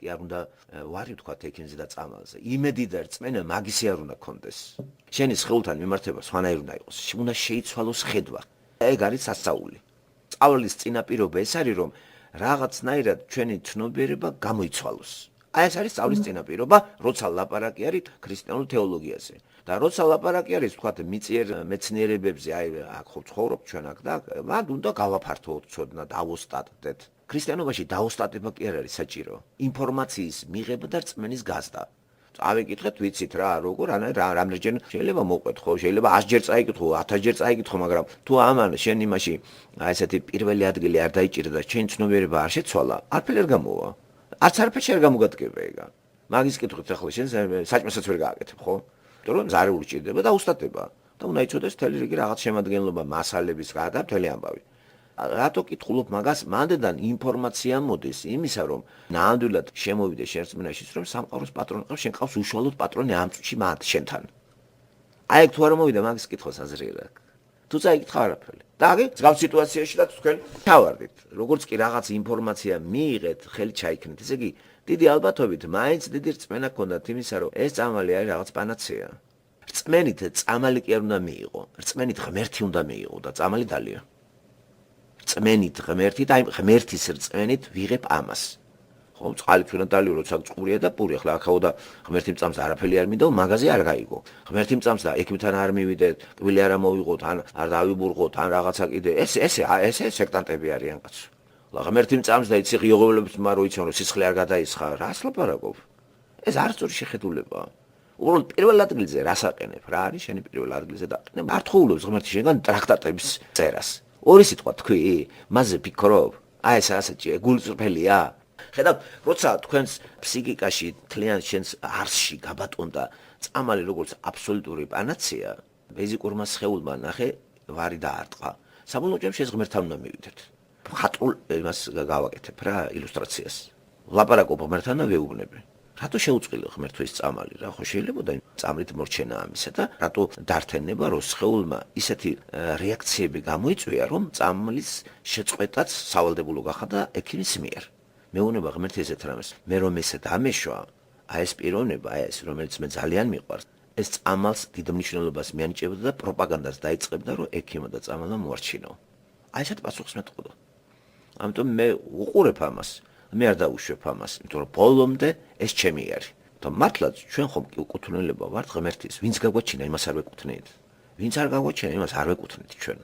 კი არ უნდა ვარი თქვა ექიმზე და წამალზე. იმედი და რწმენა მაგისი არ უნდა გქონდეს. შენი სხეულთან მიმართება სხვანაირი უნდა იყოს. უნდა შეიცვალოს ხედვა. ეგ არის სასწაული. სწავლის წინაპირობა ეს არის რომ რაღაცნაირად ჩვენი ცნობიერება გამოიცვალოს. აი ეს არის სწავლის წინაპირობა, როცა ლაპარაკი არის ქრისტიანულ თეოლოგიაზე. და როცა ლაპარაკი არის თქვათ მიწიერ მეცნიერებებზე, აი აქ ხო ცხოვრობ ჩვენ აქ და მან უნდა გავაფართოვოთ ცოდნა, დავოსტატდეთ. ქრისტიანობაში დაოსტატება კი არ არის საჭირო. ინფორმაციის მიღება და რწმენის გაზრდა. წავიკითხეთ, ვიცით რა, როგორ, რამდენჯერ შეიძლება მოვყვეთ ხო, შეიძლება 100 ჯერ წაიკითხო, 1000 ჯერ წაიკითხო, მაგრამ თუ ამან შენ იმაში აი ესეთი პირველი ადგილი არ დაიჭირა და შენ ცნობიერება არ შეცვალა, არაფერი არ გამოვა. არც არაფერი არ გამოგადგება ეგა. მაგის კითხოთ ახლა შენ საჭმელსაც ვერ გააკეთებ, ხო? იმიტომ რომ ზარი ურჭირდება და უსტატება. და უნდა იცოდეს მთელი რიგი რაღაც შემადგენლობა მასალების და მთელი ამბავი. რატო კითხულობ მაგას? მანდედან ინფორმაცია მოდის იმისა, რომ ნამდვილად შემოვიდე შერწმენაში, რომ სამყაროს პატრონი ყავს, შენ ყავს უშუალოდ პატრონი ამ წუთში მათ შენთან. აი ეგ თუ არ მოვიდა მაგის კითხოს აზრიერად. თუ წაიკითხა არაფერი. და აგე ზღავს სიტუაციაში და თქვენ ჩავარდით. როგორც კი რაღაც ინფორმაცია მიიღეთ, ხელი ჩაიქნეთ, ესე იგი დიდი ალბათობით მაინც დიდი რწმენა გქონდათ იმისა, რომ ეს წამალი არის რაღაც პანაცეა. რწმენით წამალი კი არ უნდა მიიღო. რწმენით ღმერთი უნდა მიიღო და წამალი დალია. რწმენით ღმერთით, აი ღმერთის რწმენით ვიღებ ამას. ხო, წყალი თქვენ დალიო, როცა წყურია და პური, ახლა ახაო და ღმერთი მწამს არაფერი არ მინდა, მაღაზია არ გაიგო. ღმერთი მწამს და ექიმთან არ მივიდეთ, კვილი არ ამოვიღოთ, ან არ დავიბურღოთ, ან რაღაცა კიდე. ესე სექტანტები არიან კაცო. ღმერთი მწამს და იცი ღიობლებს მარო იციან, რომ სისხლი არ გადაისხა, რას ლაპარაკობ? ეს არ სწორი შეხედულებაა. უბრალოდ პირველ ადგილზე რას აყენებ? რა არის შენი პირველ ადგილზე დაყენებ? ართხოვულობს ღმერთი შენგან ტრაქტატების წერას. ორი სიტყვა თქვი, მასზე ფიქრობ? აი ეს ასეთია, გულწრფელია. ხედავთ, როცა თქვენს ფსიქიკაში თლიან შენს არსში გაბატონდა წამალი როგორც აბსოლუტური პანაცეა, ბეზიკურმა სხეულმა ნახე ვარი დაარტყა. საბოლოო ჯამში ეს ღმერთთან უნდა მივიდეთ. ხატრულ იმას გავაკეთებ რა ილუსტრაციას. ლაპარაკობ ღმერთთან და ვეუბნები. რატო შეუწყილო ღმერთთვის წამალი რა, ხო შეიძლება და წამლით მორჩენა ამისა და რატო დართენება რომ სხეულმა ისეთი რეაქციები გამოიწვია, რომ წამლის შეწყვეტაც სავალდებულო გახადა ექიმის მიერ. მეუნება ღმერთი ესეთ რამეს. მე რომ ესე დამეშვა, აი ეს პიროვნება, აი ეს რომელიც მე ძალიან მიყვარს, ეს წამალს დიდ მნიშვნელობას მიანიჭებდა და პროპაგანდას დაიწყებდა, რომ ექიმა და წამალმა მოარჩინო. აი ესეთ პასუხს მეტყოდა. ამიტომ მე უყურებ ამას. მე არ დაუშვებ ამას, იმიტომ რომ ბოლომდე ეს ჩემი არის. და მართლაც ჩვენ ხომ კი უკუთვნილება ვართ ღმერთის, ვინც გაგვაჩინა, იმას არ ვეკუთვნით. ვინც არ გაგვაჩინა, იმას არ ვეკუთვნით ჩვენ.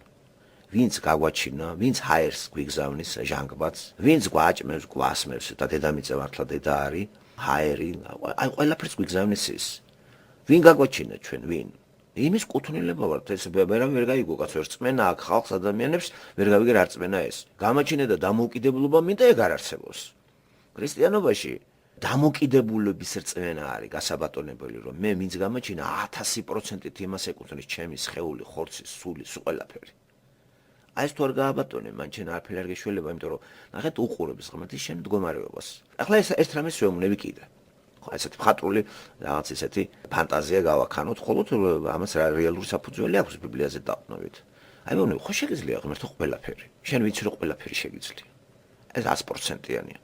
ვინც გაგვაჩინა, ვინც ჰაერს გვიგზავნის ჟანგბადს, ვინც გვაჭმევს, გვასმევს და დედამიწა მართლა დედა არის, ჰაერი, აი ყველაფერს გვიგზავნის ის. ვინ გაგვაჩინა ჩვენ, ვინ? იმის კუთვნილება ვართ, ეს ვერავინ ვერ გაიგო, კაცო, რწმენა აქ ხალხს ადამიანებს ვერ გავიგე რა რწმენა ეს. გამაჩინა და დამოუკიდებლობა მინდა ეგ არ არსებობს. ქრისტიანობაში დამოკიდებულების რწმენა არის გასაბატონებელი, რომ მე ვინც გამაჩინა 1000%-ით იმას ეკუთვნის ჩემი სხეული, ხორცი, სული, სულ ყველაფერი. აი ეს თუ არ გააბატონე, მან შენ არაფერი არ გეშველება, იმიტომ რომ ნახეთ უყურებს ღმერთის შენ მდგომარეობას. ახლა ეს რამეს ვეუბნები კიდე. ხო, ესეთი მხატვრული რაღაც ესეთი ფანტაზია გავაქანოთ, ხოლო ამას რეალური საფუძველი აქვს ბიბლიაზე დაყნობით. აი მეუბნები, ხო შეგიძლია ღმერთო ყველაფერი. შენ ვიცი რომ ყველაფერი შეგიძლია. ეს 100%-იანია.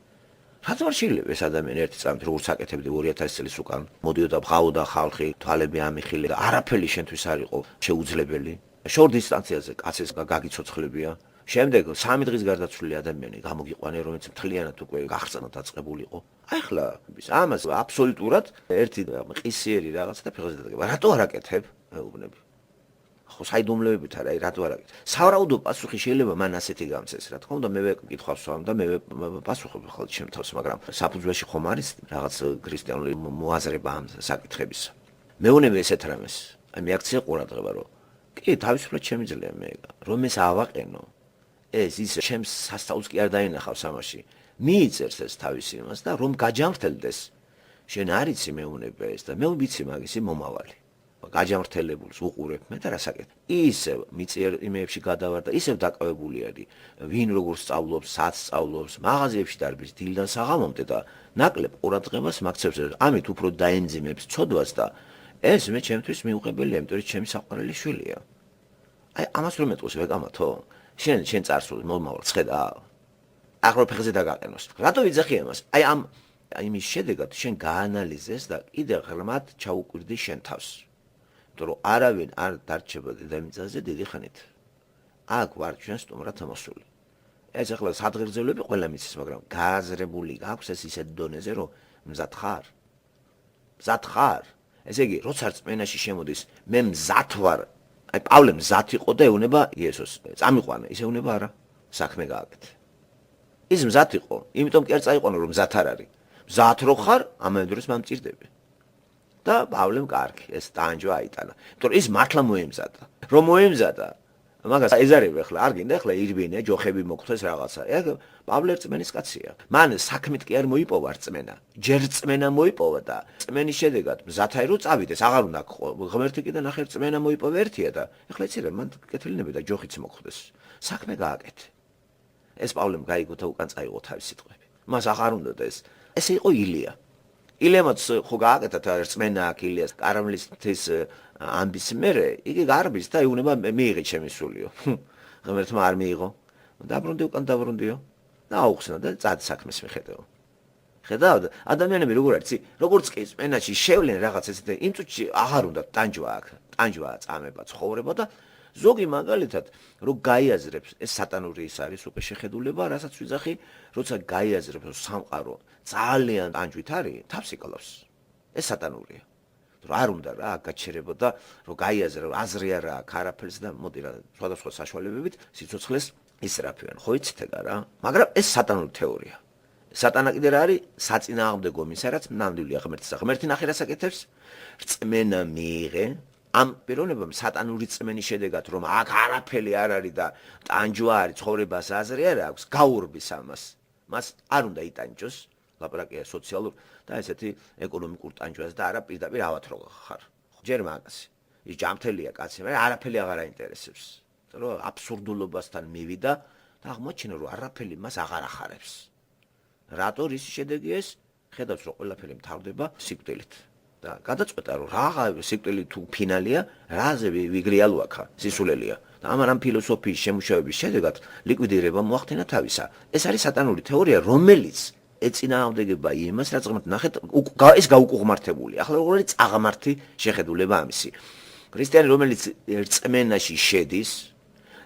რატო არ შეიძლება ეს ადამიანი ერთი წამით როგორც აკეთებდი 2000 წლის უკან, მოდიოდა ბღაოდა ხალხი, თვალები ამიხილე და არაფერი შენთვის არ იყო შეუძლებელი. შორ დისტანციაზე კაცის გაგიცოცხლებია. შემდეგ 3 დღის გარდაცვლილი ადამიანი გამოგიყვანე, რომელიც მთლიანად უკვე გახსნა დაწყებულიყო. აი ხლა ამას აბსოლუტურად ერთი ყისიერი რაღაცა და ფეხზე დადგება. რატო არ აკეთებ? მეუბნები. ხო საიდუმლოებით არა, რატო არ აკეთებ? სავარაუდო პასუხი შეიძლება მან ასეთი გამცეს, რა თქმა უნდა, მე ვეკითხავს სამ და მე პასუხობ ხოლმე შემთავს, მაგრამ საფუძველში ხომ არის რაღაც ქრისტიანული მოაზრება ამ საკითხების. მეუბნები ესეთ რამეს. აი მეაქცია ყურადღება, რომ კი, თავისუფლად შემიძლია მე, რომ ეს ავაყენო. ეს ის ჩემს სასწაულს კი არ დაინახავს ამაში. მიიწერს ეს თავის იმას და რომ გაჯანმრთელდეს. შენ არ იცი მეუბნება ეს და მე ვიცი მაგისი მომავალი. გაჯანმრთელებულს უყურებ მე და რასაკეთებ. ისევ მიწიერ იმეებში გადავარ და ისევ დაკავებული არის. ვინ როგორ სწავლობს, სად სწავლობს, მაღაზიებში დარბის დილიდან საღამომდე და ნაკლებ ყურადღებას მაქცევს. ამით უფრო დაენძიმებს ცოდვას და ეს მე ჩემთვის მიუღებელია, იმიტომ რომ ჩემი საყვარელი შვილია. აი ამას რომ მეტყვის ვეკამათო? შენ წარსული მომავალს ხედავ. აღრო ფეხზე დაგაყენოს. რატო ვიძახი ამას? აი ამ იმის შედეგად შენ გაანალიზეს და კიდევ ღრმად ჩაუკვირდი შენ თავს. იმიტომ რომ არავინ არ დარჩება დედამიწაზე დიდი ხანით. აქ ვარ ჩვენ სტუმრად ამოსული. ეს ახლა სადღერძელები ყველა მიცის, მაგრამ გააზრებული გაქვს ეს ისეთ დონეზე, რომ მზად ხარ. მზად ხარ. ესე იგი, როცა რწმენაში შემოდის, მე მზად ვარ. აი პავლე მზად იყო და ეუნება იესოს. წამიყვანა, ისე ეუნება არა. საქმე გააკეთე. ის მზად იყო, იმიტომ კი არ წაიყვანა, რომ მზად არ არის. მზად რო ხარ, ამავე დროს მამჭირდები. და პავლემ კარგი, ეს ტანჯვა აიტანა. იმიტომ რომ ის მართლა მოემზადა. რომ მოემზადა, მაგას ეზარება ახლა, არ გინდა ახლა ირბინია, ჯოხები მოგხვდეს რაღაცა. ეგ პავლე რწმენის კაცია. მან საქმით კი არ მოიპოვა რწმენა. ჯერ რწმენა მოიპოვა და რწმენის შედეგად მზად აი რო წავიდეს, აღარ უნდა ღმერთი კიდე ნახე რწმენა მოიპოვა ერთია და ახლა იცი რა, მან კეთილინები და ჯოხიც მოგხვდეს. საქმე გააკეთე. ეს პავლემ გაიგო და უკან წაიღო თავის სიტყვები. მას აღარ უნდა და ესე იყო ილია. ილიამაც ხო გააკეთა და რწმენა აქ ილიას კარამლის მთის ამბის მერე, იგი გარბის და ეუნება მიიღე ჩემი სულიო. ღმერთმა არ მიიღო. დაბრუნდი უკან დაბრუნდიო და აუხსნა და წად საქმეს მიხედეო. ხედავ, ადამიანები როგორ არის, როგორც კი რწმენაში შევლენ რაღაც ესეთი იმ წუთში აღარ უნდა ტანჯვა აქ, ტანჯვა წამება, ცხოვრება და ზოგი მაგალითად რომ გაიაზრებს ეს სატანური ის არის უკვე შეხედულება, რასაც ვიძახი, როცა გაიაზრებს რომ სამყარო ძალიან ტანჯვით არის, თავს იკალავს. ეს სატანურია. რომ არ უნდა რა გაჩერებოდა, რომ გაიაზრე, აზრი არა აქვს არაფერს და მოდი რა სხვადასხვა საშუალებებით სიცოცხლეს ისრაფიან. ხო იცით ეგა რა? მაგრამ ეს სატანური თეორია. სატანა კიდე რა არის? საწინააღმდეგო მისა, რაც ნამდვილია ღმერთისა. ღმერთი ნახე რას აკეთებს? რწმენა მიიღე ამ პიროვნებამ სატანური რწმენის შედეგად რომ აქ არაფერი არ არის და ტანჯვა არის, ცხოვრებას აზრი არ აქვს, გაურბის ამას. მას არ უნდა იტანჯოს, ლაპარაკია სოციალურ და ესეთი ეკონომიკურ ტანჯვას და არა პირდაპირ ავათრო ხარ. ჯერ მაგასი. ის ჯამთელია კაცი, მაგრამ არაფერი აღარ აინტერესებს. რომ აბსურდულობასთან მივიდა და აღმოჩინა რომ არაფერი მას აღარ ახარებს. რატო რის შედეგი ეს? ხედავს რომ ყველაფერი მთავრდება სიკვდილით. და გადაწყვეტა რომ რაღა სიკვდილი თუ ფინალია, რაზე ვიგრიალო აქა, სისულელია. და ამ ფილოსოფიის შემუშავების შედეგად ლიკვიდირება მოახდინა თავისა. ეს არის სატანური თეორია, რომელიც ეწინააღმდეგება იმას, რაც ღმერთი ნახეთ, ეს გაუკუღმართებული. ახლა როგორ არის წაღმართი შეხედულება ამისი. ქრისტიანი რომელიც რწმენაში შედის,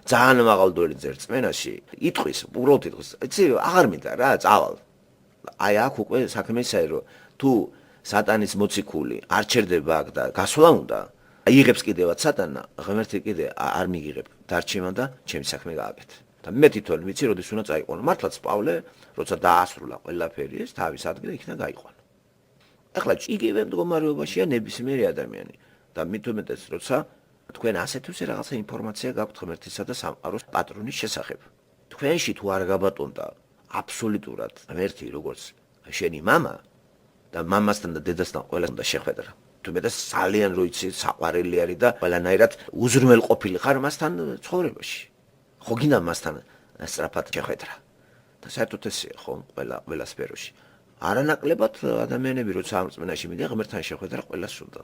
ძალიან მაღალ დონეზე რწმენაში, იტყვის, უბრალოდ იტყვის, იცი, აღარ მინდა რა, წავალ. აი აქ უკვე საქმე ისაა, რომ თუ სატანის მოციქული არ ჩერდება აქ და გასვლა უნდა, იღებს კიდევაც სატანა, ღმერთი კიდე არ მიგიღებ დარჩენა და ჩემი საქმე გააკეთე. და მე თვითონ ვიცი, როდის უნდა წაიყვანო. მართლაც პავლე, როცა დაასრულა ყველაფერი ეს, თავის ადგილზე იქნა გაიყვანო. ახლა იგივე მდგომარეობაშია ნებისმიერი ადამიანი და მით უმეტეს, როცა თქვენ ასეთ ისე რაღაცა ინფორმაცია გაქვთ ღმერთისა და სამყაროს პატრონის შესახებ. თქვენში თუ არ გაბატონდა აბსოლუტურად ღმერთი როგორც შენი მამა და მამასთან და დედასთან ყველა უნდა შეხვედრა. თუმცა ძალიან რო იცი საყვარელი არის და ყველანაირად უზრუნველყოფილი ხარ მასთან ცხოვრებაში. ხო გინდა მასთან სწრაფად შეხვედრა. და საერთოდ ესეა ხო ყველა სფეროში. არანაკლებად ადამიანები როცა ამ წმენაში მიდიან ღმერთთან შეხვედრა ყველას უნდა.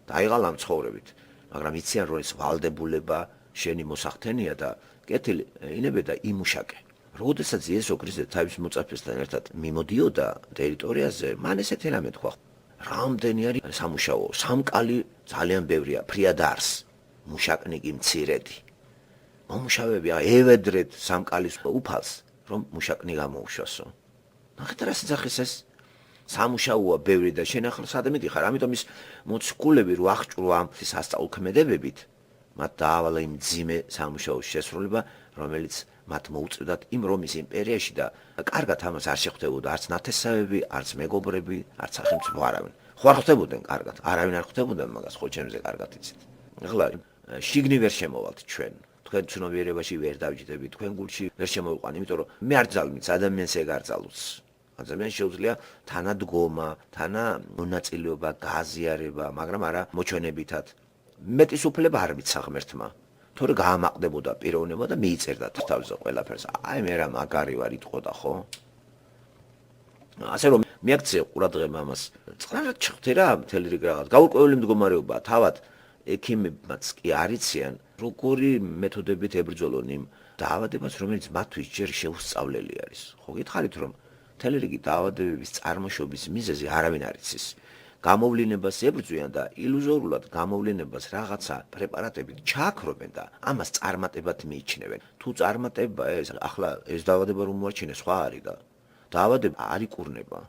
და აიღალა ამ ცხოვრებით. მაგრამ იციან რომ ეს ვალდებულება შენი მოსახდენია და კეთილი ინებე და იმუშაკე. როდესაც იესო ქრისტე თავის მოწაფესთან ერთად მიმოდიოდა ტერიტორიაზე, მან ესეთი რამე თქვა. რამდენი არის სამუშაო, სამკალი ძალიან ბევრია, ფრიადარს, მუშაკნიკი მცირედი. მომუშავეები ევედრეთ სამკალის უფალს, რომ მუშაკნი გამოუშვასო. ნახეთ რა სიძახის ეს სამუშაოა ბევრი და შენ ახლა სადმედი ხარ, ამიტომ ის მოციქულები რო აღჭურო ამ სასწაულ ქმედებებით, მათ დაავალა იმ ძიმე სამუშაოს შესრულება, რომელიც მათ მოუწევდათ იმ რომის იმპერიაში და კარგად ამას არ შეხვდებოდა არც ნათესავები, არც მეგობრები, არც სახელმწიფო არავინ. ხო არ ხვდებოდნენ კარგად, არავინ არ ხვდებოდა მაგას, ხო ჩემზე კარგად იცით. ახლა შიგნი ვერ შემოვალთ ჩვენ. თქვენ ცნობიერებაში ვერ დავჯდებით, თქვენ გულში ვერ შემოვიყვან, იმიტომ რომ მე არ ძალმიც ადამიანს ეგ არ ძალუც. ადამიანს შეუძლია თანადგომა, თანამონაწილეობა, გააზიარება, მაგრამ არა მოჩვენებითად. მეტის უფლება არ მიცა ღმერთმა. თორე გაამაყდებოდა პიროვნება და მიიწერდა თავზე ყველაფერს. აი მე რა მაგარი ვარ იტყოდა ხო? ასე რომ მიაქცია ყურადღება ამას. წყნარად ჩხდე რა მთელი რიგ რაღაც. გაურკვეველი მდგომარეობაა. თავად ექიმებმაც კი არიციან, როგორი მეთოდებით ებრძოლონ იმ დაავადებას, რომელიც მათთვის ჯერ შეუსწავლელი არის. ხო გითხარით რომ მთელი რიგი დაავადებების წარმოშობის მიზეზი არავინ არ იცის. გამოვლინებას ებრძვიან და ილუზორულად გამოვლინებას რაღაცა პრეპარატებით ჩააქრობენ და ამას წარმატებად მიიჩნევენ. თუ წარმატება ახლა ეს დაავადება რომ მოაჩინე სხვა არის და დაავადება არ იკურნება.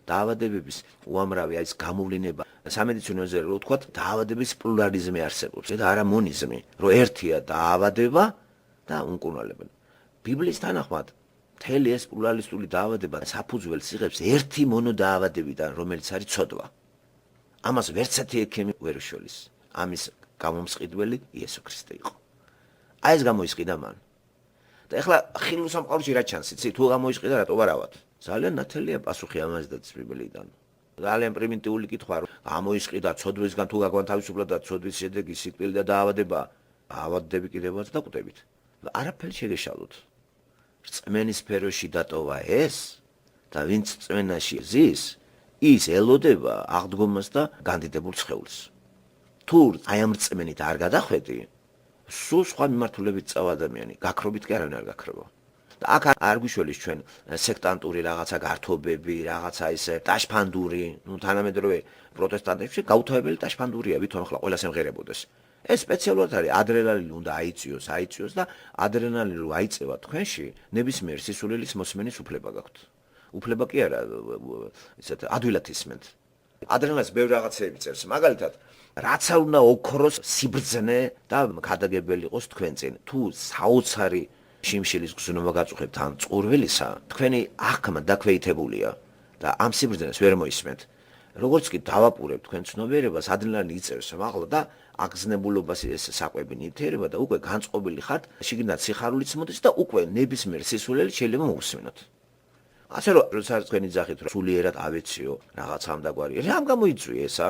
დაავადებების უამრავი ის გამოვლინება სამედიცინოზე რო ვთქვათ დაავადების პლურალიზმი არსებობს და არა მონიზმი, რომ ერთია დაავადება და უნკურნალებენ. ბიბლიის თანახმად მთელი ეს პლურალისტული დაავადება საფუძველს იღებს ერთი მონოდაავადებიდან, რომელიც არის ცოდვა. ამას ვერცერთი ექიმი ვერ უშველის. ამის გამომსყიდველი იესო ქრისტე იყო. აი ეს გამოისყიდა მან. და ეხლა ხილულ სამყაროში რა ჩანს, იცი, თუ გამოისყიდა რატო ვარავად? ძალიან ნათელია პასუხი ამაზეც ბიბლიიდან. ძალიან პრიმიტიული კითხვა, რომ გამოისყიდა ცოდვისგან თუ გაგვანთავისუფლდა და ცოდვის შედეგი სიკვდილი და დაავადება, დაავადდები კიდევაც დაკვდებით. არაფერი შეგეშალოთ. რწმენის სფეროში დატოვა ეს და ვინც რწმენაში ზის, ის ელოდება აღდგომას და განდიდებულ სხეულს. თუ აი ამ რწმენით არ გადახვედი, სულ სხვა მიმართულებით წავა ადამიანი, გაქრობით კი არავინ არ გაქრება. და აქ არ გვიშველის ჩვენ სექტანტური რაღაცა გართობები, რაღაცა ისე ტაშფანდური, თანამედროვე პროტესტანტებში გაუთავებელი ტაშფანდურია, ვითომ ახლა ყველა შემღერებოდეს. ეს სპეციალურად არის, ადრენალინი უნდა აიწიოს და ადრენალინი რო აიწევა თქვენში, ნებისმიერ სისულელის მოსმენის უფლება გაქვთ. უფლება კი არა, ისეთ ადვილად ისმენთ. ადრენალინს ბევრ რაღაცეები წერს, მაგალითად, რაც არ უნდა ოქროს სიბრძნე და ქადაგებელი იყოს თქვენ წინ. თუ საოცარი შიმშილის გზნობა გაწუხებთ ან წყურვილისა, თქვენი აღქმა დაქვეითებულია და ამ სიბრძნეს ვერ მოისმენთ. როგორც კი დავაპურებ თქვენ ცნობიერებას, ადრენალინი იწევს მაღლა და აგზნებულობას ეს საკვები ნივთიერება და უკვე განწყობილი ხართ, შიგნით სიხარულიც მოდის და უკვე ნებისმიერ სისულელი შეიძლება მოусმინოთ. ასე რომ, როცა თქვენი ძახით რომ სულიერად ავეციო რაღაც ამდაგვარი, რამ გამოიწვია ესა?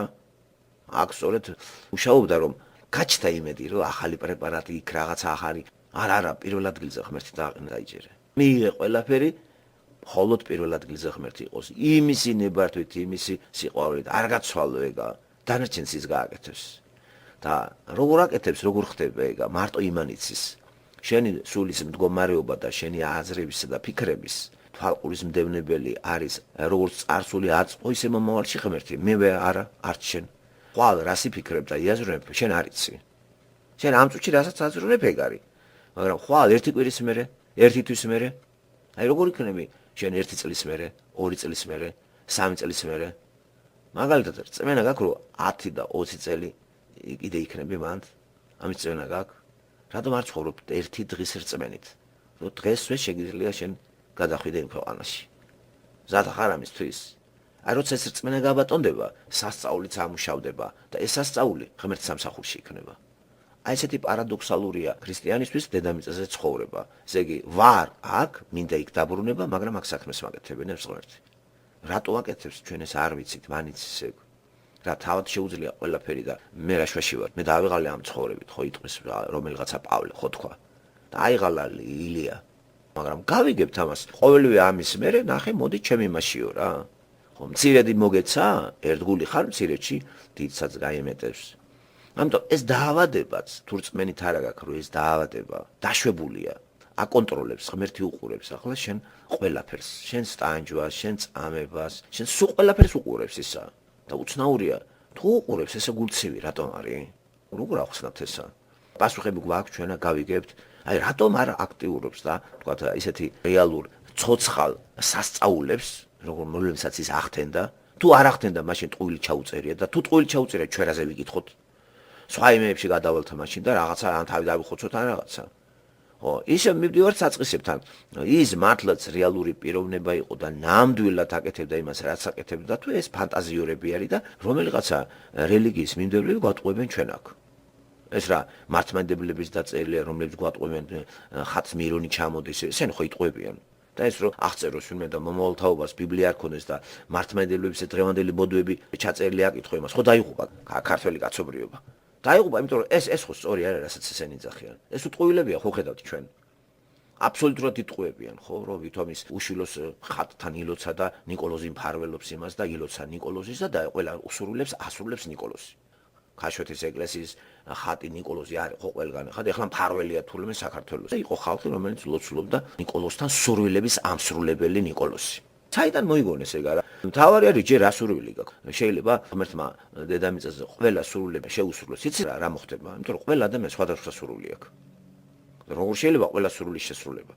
აქ სწორედ მუშაობდა რომ გაჩნდა იმედი რომ ახალი პრეპარატი იქ რაღაცა ახალი არა პირველ ადგილზე ღმერთი დაიჭერე. მიიღე ყველაფერი, მხოლოდ პირველ ადგილზე ღმერთი იყოს. იმისი ნებართვით, იმისი სიყვარულით არ გაცვალო ეგა, დანარჩენს ის გააკეთებს. და როგორ აკეთებს, როგორ ხდება ეგა, მარტო იმან იცის. შენი სულის მდგომარეობა და შენი აზრებისა და ფიქრების თვალყურის მდევნებელი არის როგორც წარსული აწყო, ისე მომავალში ღმერთი. მე არა, არც შენ. ხვალ რას იფიქრებ და იაზრებ, შენ არ იცი. შენ ამ წუთში რასაც აზროვნებ ეგ არის. მაგრამ ხვალ ერთი კვირის მერე, ერთი თვის მერე, აი როგორ იქნები შენ ერთი წლის მერე, ორი წლის მერე, სამი წლის მერე. მაგალითად, რწმენა გაქვს რომ 10 და 20 წელი კიდე იქნები მანდ. ამის რწმენა გაქვს. რატომ არ ცხოვრობ ერთი დღის რწმენით? რომ დღესვე შეგიძლია შენ გადახვიდე იმ ქვეყანაში. მზად ხარ ამისთვის? აი როცა ეს რწმენა გაბატონდება, სასწაულიც ამუშავდება და ეს სასწაული ღმერთის სამსახურში იქნება. აი ესეთი პარადოქსალურია ქრისტიანისთვის დედამიწაზე ცხოვრება. ესე იგი, ვარ აქ, მინდა იქ დაბრუნება, მაგრამ აქ საქმეს ვაკეთებინებს ღმერთი. რატო აკეთებს ჩვენ ეს არ ვიცით, მან იცის ეგ. რა თავად შეუძლია ყველაფერი და მე რა შვაში ვარ. მე დავიღალე ამ ცხოვრებით, ხო იტყვის რომელიღაცა პავლე, ხო თქვა. და აიღალა ილია. მაგრამ გავიგებთ ამას. ყოველივე ამის მერე ნახე, მოდი ჩემი მასიო რა. ხო, მცირედი მოგეცა, ერთგული ხარ მცირედში, დიდსაც გაიმეტებს. ამიტომ ეს დაავადებაც თუ რწმენით არა გაქვს, რომ ეს დაავადება დაშვებულია, აკონტროლებს, ღმერთი უყურებს ახლა შენ ყველაფერს, შენ სტანჯვას, შენ წამებას, შენ სულ ყველაფერს უყურებს ისა. და უცნაურია, თუ უყურებს ესე გულცივი რატომ არის? როგორ ახსნათ ესა? პასუხები გვაქვს ჩვენა გავიგებთ. აი რატომ არ აქტიურობს და თქვათ ისეთი რეალურ ცოცხალ სასწაულებს, როგორ მოვლენსაც ის ახდენდა, თუ არ ახდენდა, მაშინ ტყუილი ჩაუწერია და თუ ტყუილი ჩაუწერია, ჩვენ რაზე ვიკითხოთ? სხვა იმეებში გადავალთ მაშინ და რაღაცა ან თავი დავიხოცოთ ან რაღაცა. ხო, ისე მივდივართ საწყისებთან. ის მართლაც რეალური პიროვნება იყო და ნამდვილად აკეთებდა იმას, რაც აკეთებდა და თუ ეს ფანტაზიორები არის და რომელიღაცა რელიგიის მიმდევრები გვატყუებენ ჩვენ აქ. ეს რა მართლმადიდებლების დაწერილია, რომლებიც გვატყუებენ ხატს მირონი ჩამოდის, ესენ ხო იტყუებიან. და ეს რომ აღწეროს ვინმე და მომავალ თაობას ბიბლია არ ქონდეს და მართლმადიდებლების დღევანდელი მოდვები ჩაწერილი აკითხო იმას, ხო დაიღუპა ქართველი კაცობრიობა. დაიღუპა, იმიტომ რომ ეს ხო სწორი არა, რასაც ესენი ძახიან. ეს უტყუილებია, ხო ხედავთ ჩვენ. აბსოლუტურად იტყუებიან, ხო, რომ ვითომ ის უშილოს ხატთან ილოცა და ნიკოლოზი მფარველობს იმას და ილოცა ნიკოლოზისა და ყველა ასრულებს ნიკოლოზი. ქაშვეთის ეკლესიის ხატი ნიკოლოზი არის ხო ყველგან. ხა ეხლა მფარველია თურმე საქართველოს. იყო ხალხი, რომელიც ლოცულობდა ნიკოლოზთან სურვილების ამსრულებელი ნიკოლოზი. საიდან მოიგონეს ეგ არა? მთავარი არის ჯერ ასურვილი გაქვს. შეიძლება ღმერთმა დედამიწაზე ყველა სრულება შეუსრულოს. იცი რა მოხდება? იმიტომ რომ ყველა ადამიანს სხვადასხვა სურვილი აქვს. როგორ შეიძლება ყველა სურვილის შესრულება?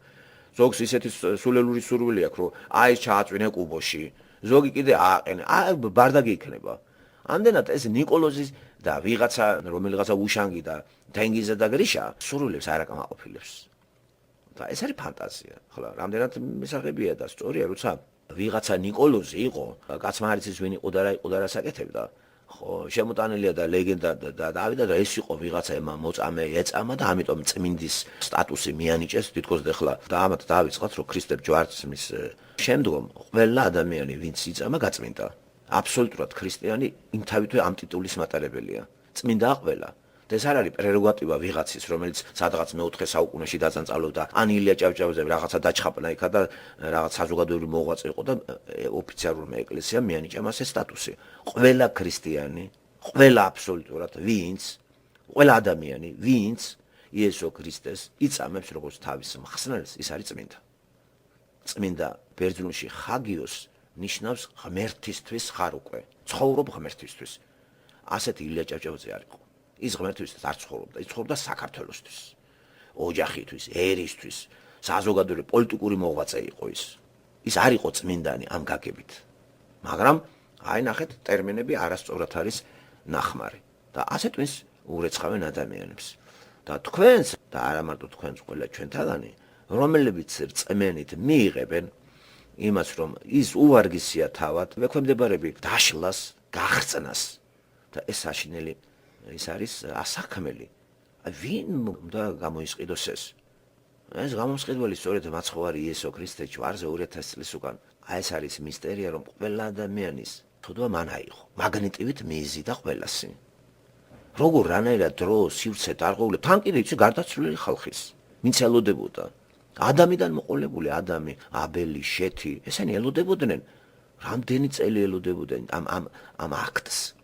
ზოგს ისეთი სულელური სურვილი აქვს, რომ აი ჩააწვინე კუბოში, ზოგი კიდე ააყენე. ბარდაგი იქნება. ამდენად ეს ნიკოლოზის და ვიღაცა რომელიღაცა უშანგი და თენგიზა და გრიშა სურვილებს არ აკმაყოფილებს. და ეს არის ფანტაზია. ხოლო რამდენად მისაღებია და სწორია, როცა ვიღაცა ნიკოლოზი იყო, კაცმა არ იცის ვინ იყო და რა იყო და რა საკეთებდა. ხო, შემოტანილია და ლეგენდა და დავიდა და ეს იყო ვიღაცა მოწამე ეწამა და ამიტომ წმინდის სტატუსი მიანიჭეს თითქოს ახლა და ამათ დავიწყოთ რომ ქრისტე ჯვარცმის შემდგომ ყველა ადამიანი ვინც იწამა გაწმინდა. აბსოლუტურად ქრისტიანი იმთავითვე ამ ტიტულის მატარებელია. წმინდა ყველა. და ეს არ არის პრეროგატივა ვიღაცის, რომელიც სადღაც მე-4 საუკუნეში დაწანწალობდა, ან ილია ჭავჭავაძე რაღაცა დაჩხაპნა იქა და რაღაც საზოგადოებრივი მოღვაწე იყო და ოფიციალურმა ეკლესიამ მიანიჭა მას ეს სტატუსი. ყველა ქრისტიანი, ყველა აბსოლუტურად ვინც, ყველა ადამიანი, ვინც იესო ქრისტეს იწამებს როგორც თავის მხსნელს, ის არის წმინდა. წმინდა ბერძნულში ხაგიოს ნიშნავს ღმერთისთვის ხარ უკვე. ცხოვრობ ღმერთისთვის. ასეთი ილია ჭავჭავაძე არ იყო. ის ღმერთისთვის არ ცხოვრობდა, ის ცხოვრობდა საქართველოსთვის, ოჯახისთვის, ერისთვის, საზოგადოებრივი პოლიტიკური მოღვაწე იყო ის. ის არ იყო წმინდანი ამ გაგებით. მაგრამ აი ნახეთ, ტერმინები არასწორად არის ნახმარი და ასე twins ურეცხავენ ადამიანებს. და თქვენს და არა მარტო თქვენს ყველა ჩვენთაგანი, რომლებიც რწმენით მიიღებენ იმას, რომ ის უვარგისია თავად, მექვემდებარები დაშლას, გახწნას და ეს საშინელი ის არის ასაქმელი. ვინ უნდა გამოისყიდოს ეს? ეს გამოსყიდველი სწორედ მაცხოვარი იესო ქრისტე ჯვარზე 2000 წლის უკან. ეს არის მისტერია, რომ ყველა ადამიანის თოდვა მან აიღო. მაგნიტივით მიიზიდა ყველასი. როგორ რანაირად დრო სივრცე დარღვეულებ, თან კიდე იცი გარდაცვლილი ხალხის. ვინც ელოდებოდა. ადამიდან მოყოლებული ადამი, აბელი, შეთი, ესენი ელოდებოდნენ. რამდენი წელი ელოდებოდნენ ამ აქტს.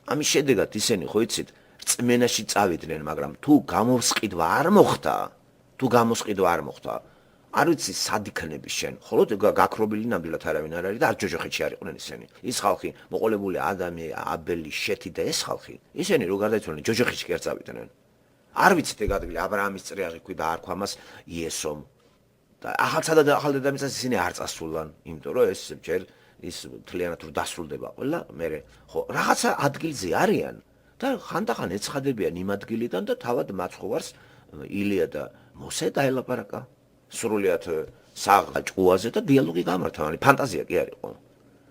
ამის შედეგად ისინი ხო იცით რწმენაში წავიდნენ, მაგრამ თუ გამოსყიდვა არ მოხდა, არ ვიცი სად იქნები შენ. ხოლო გაქრობილი ნამდვილად არავინ არ არის და არ ჯოჯოხეთში არ იყვნენ ისინი. ის ხალხი მოყოლებული ადამი, აბელი, შეთი და ეს ხალხი, ისინი რო გარდაიცვალნენ ჯოჯოხეთში კი არ წავიდნენ. არ ვიცით ეგ ადგილი აბრაამის წრეაღი ქვი და არქვა მას იესომ. და ახალსა და ახალ დედამიწას ისინი არ წასულან, იმიტომ რომ ეს ჯერ ის მთლიანად რო დასრულდება ყველა, მე ხო რაღაცა ადგილზე არიან და ხანდახან ეცხადებიან იმ ადგილიდან და თავად მაცხოვარს ილია და მოსე დაელაპარაკა სრულიად საღჭყუაზე და დიალოგი გამართა, ანუ ფანტაზია კი არ იყო.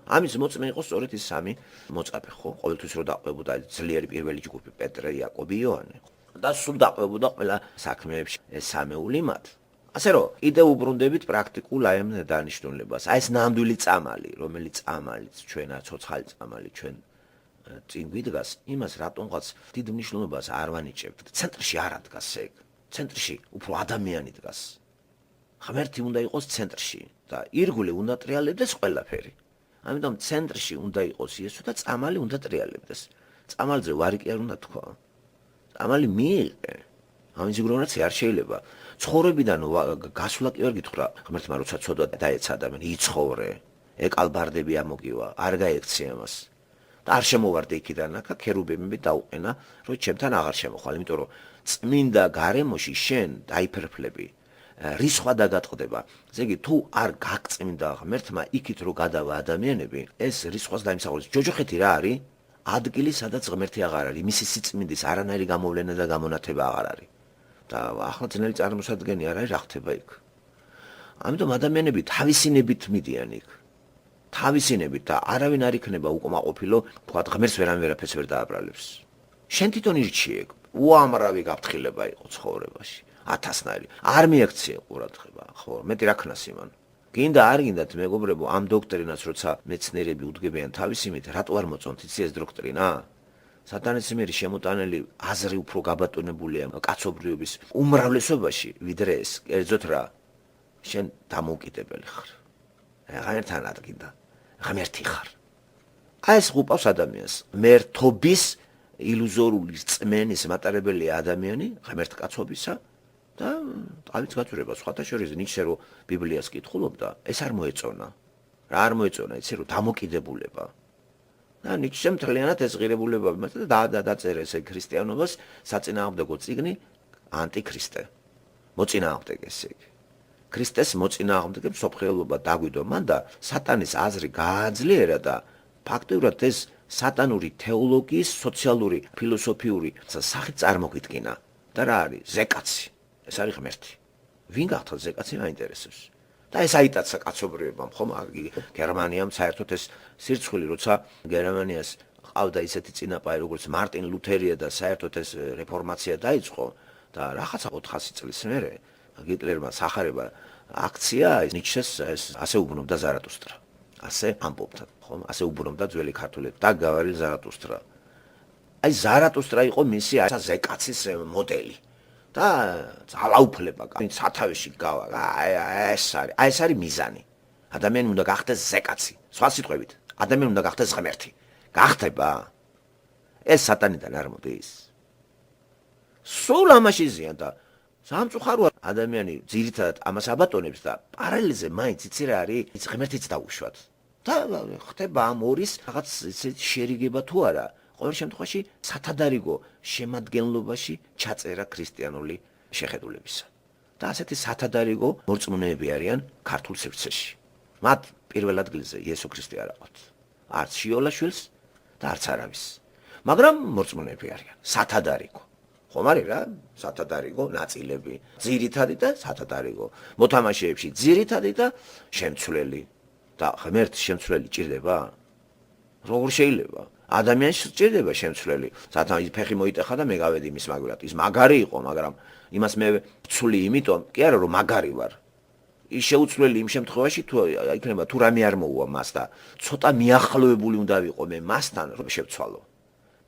ამის მოწმე იყო სწორედ ის სამი მოწაფე, ხო, ყოველთვის რო დაყვებოდა ძლიერი პირველი ჯგუფი პეტრე, იაკობი, იოანე და სულ დაყვებოდა ყველა საქმეებში ეს სამეული მათ. ასე რომ კიდე უბრუნდებით პრაქტიკულ აი ამ დანიშნულებას. აი ეს ნამდვილი წამალი, რომელიც წამალიც ჩვენა ცოცხალი წამალი ჩვენ წინ გვიდგას, იმას რატომღაც დიდ მნიშვნელობას არ ვანიჭებთ. ცენტრში არ ადგას ეგ. ცენტრში უფრო ადამიანი დგას. ღმერთი უნდა იყოს ცენტრში და ირგვლივ უნდა ტრიალებდეს ყველაფერი. ამიტომ ცენტრში უნდა იყოს იესო და წამალი უნდა ტრიალებდეს. წამალზე ვარი კი არ უნდა თქვა. წამალი მიიღე. ამის გრონაცი არ შეიძლება. ცხოვრებიდან გასვლა კი ვერ გითხრა, ღმერთმა როცა ცოდვა დაეცა ადამიანი, იცხოვრე, ეკალბარდები ამოგივა, არ გაექცია მას. და არ შემოვარდე იქიდან, აქ ქერუბიმები დაუყენა, რომ ჩემთან აღარ შემოხვალ, იმიტომ რომ წმინდა გარემოში შენ დაიფერფლები, რისხვა დაგატყდება. ესე იგი, თუ არ გაგწმინდა ღმერთმა იქით რო გადავა ადამიანები, ეს რისხვას დაიმსახურებს. ჯოჯოხეთი რა არის? ადგილი, სადაც ღმერთი აღარ არის, მისი სიწმინდის არანაირი გამოვლენა და გამონათება აღარ არის. და ახლა ძნელი წარმოსადგენი არ არის რა ხდება იქ. ამიტომ ადამიანები თავისინებით მიდიან იქ. თავისინებით და არავინ არ იქნება უკმაყოფილო, თქვათ ღმერთს ვერაფერს ვერ დააბრალებს. შენ თვითონ ირჩი ეგ. უამრავი გაფრთხილება იყო ცხოვრებაში. 1000-ნაირი. არ მიექცია ყურადღება, ხო, მეტი რა ქნას იმან. გინდა არ გინდათ მეგობრებო, ამ დოქტრინას როცა მეცნიერები უდგებიან თავისიმით, რატო არ მოწონთ იცი ეს დოქტრინა? სატანისმიერი შემოტანილი აზრი უფრო გაბატონებულია კაცობრიობის უმრავლესობაში, ვიდრე ეს, კერძოდ რა, შენ დამოუკიდებელი ხარ. ღმერთთან ადგინდა, ღმერთი ხარ. აი ეს უყავს ადამიანს, მერთობის ილუზორული წმენის მატარებელი ადამიანი, ღმერთკაცობისა და თავის გაწურება სხვათა შორის ნიჩე რო ბიბლიას კითხულობდა, ეს არ მოეწონა. რა არ მოეწონა, იცი რომ დამოკიდებულება. და ნიჩემ მთლიანად ეს ღირებულება მისცა და დაწერა ესე ქრისტიანობას საწინააღმდეგო წიგნი ანტიქრისტე. მოწინააღმდეგეს იგი. ქრისტეს მოწინააღმდეგებს მსოფლმხედველობა დაგვიდო მან და სატანის აზრი გააძლიერა და ფაქტობრივად ეს სატანური თეოლოგიის სოციალური ფილოსოფიური სახით წარმოგვიდგინა. და რა არის? ზეკაცი. ეს არის ღმერთი. ვინ გახდა ზეკაცი მაინტერესებს. და ეს აიტაცა კაცობრიობამ, ხომ? გერმანიამ საერთოდ ეს სირცხვილი, როცა გერმანიას ყავდა ისეთი წინაპარი, როგორც მარტინ ლუთერია და საერთოდ ეს რეფორმაცია დაიწყო და რაღაცა 400 წლის მერე ჰიტლერმა სახარება აქცია ნიჩეს ეს ასე უბრუნებდა ზარათუსტრა. ასე ამბობდა, ხომ? ასე უბრუნებდა ძველი ქართველები და გავარილ ზარათუსტრა. აი ზარათუსტრა იყო მისი ზეკაცის მოდელი. და ძალაუფლება, სათავეში გავა. ეს არის მიზანი. ადამიანი უნდა გახდეს ზეკაცი. სხვა სიტყვებით, ადამიანი უნდა გახდეს ღმერთი. გახდება? ეს სატანიდან არ მოდის. სულ ამაში ზიან და სამწუხაროა ადამიანი ძირითადად ამას აბატონებს და პარალელზე მაინც იცი რა არის, ღმერთიც დაუშვათ. და ხდება ამ ორის რაღაც ისეთი შერიგება თუ არა. ყოველ შემთხვევაში სათადარიგო შემადგენლობაში ჩაწერა ქრისტიანული შეხედულებისა. და ასეთი სათადარიგო მორწმუნეები არიან ქართულ სივრცეში. მათ პირველ ადგილზე იესო ქრისტე არ აყავთ. არც შიოლაშვილს და არც არავის. მაგრამ მორწმუნეები არიან, სათადარიგო. ხომ არის რა? სათადარიგო ნაწილები, ძირითადი და სათადარიგო. მოთამაშეებში ძირითადი და შემცვლელი. და ღმერთს შემცვლელი ჭირდება? როგორ შეიძლება? ადამიანს სჭირდება შემცვლელი. სათან ფეხი მოიტეხა და მე გავედი მის მაგვრად. ის მაგარი იყო, მაგრამ იმას მე ვცვლი იმიტომ, კი არა რომ მაგარი ვარ. ის შეუცვლელი იმ შემთხვევაში თუ იქნება თუ რამე არ მოუვა მას და ცოტა მიახლოებული უნდა ვიყო მე მასთან რომ შევცვალო.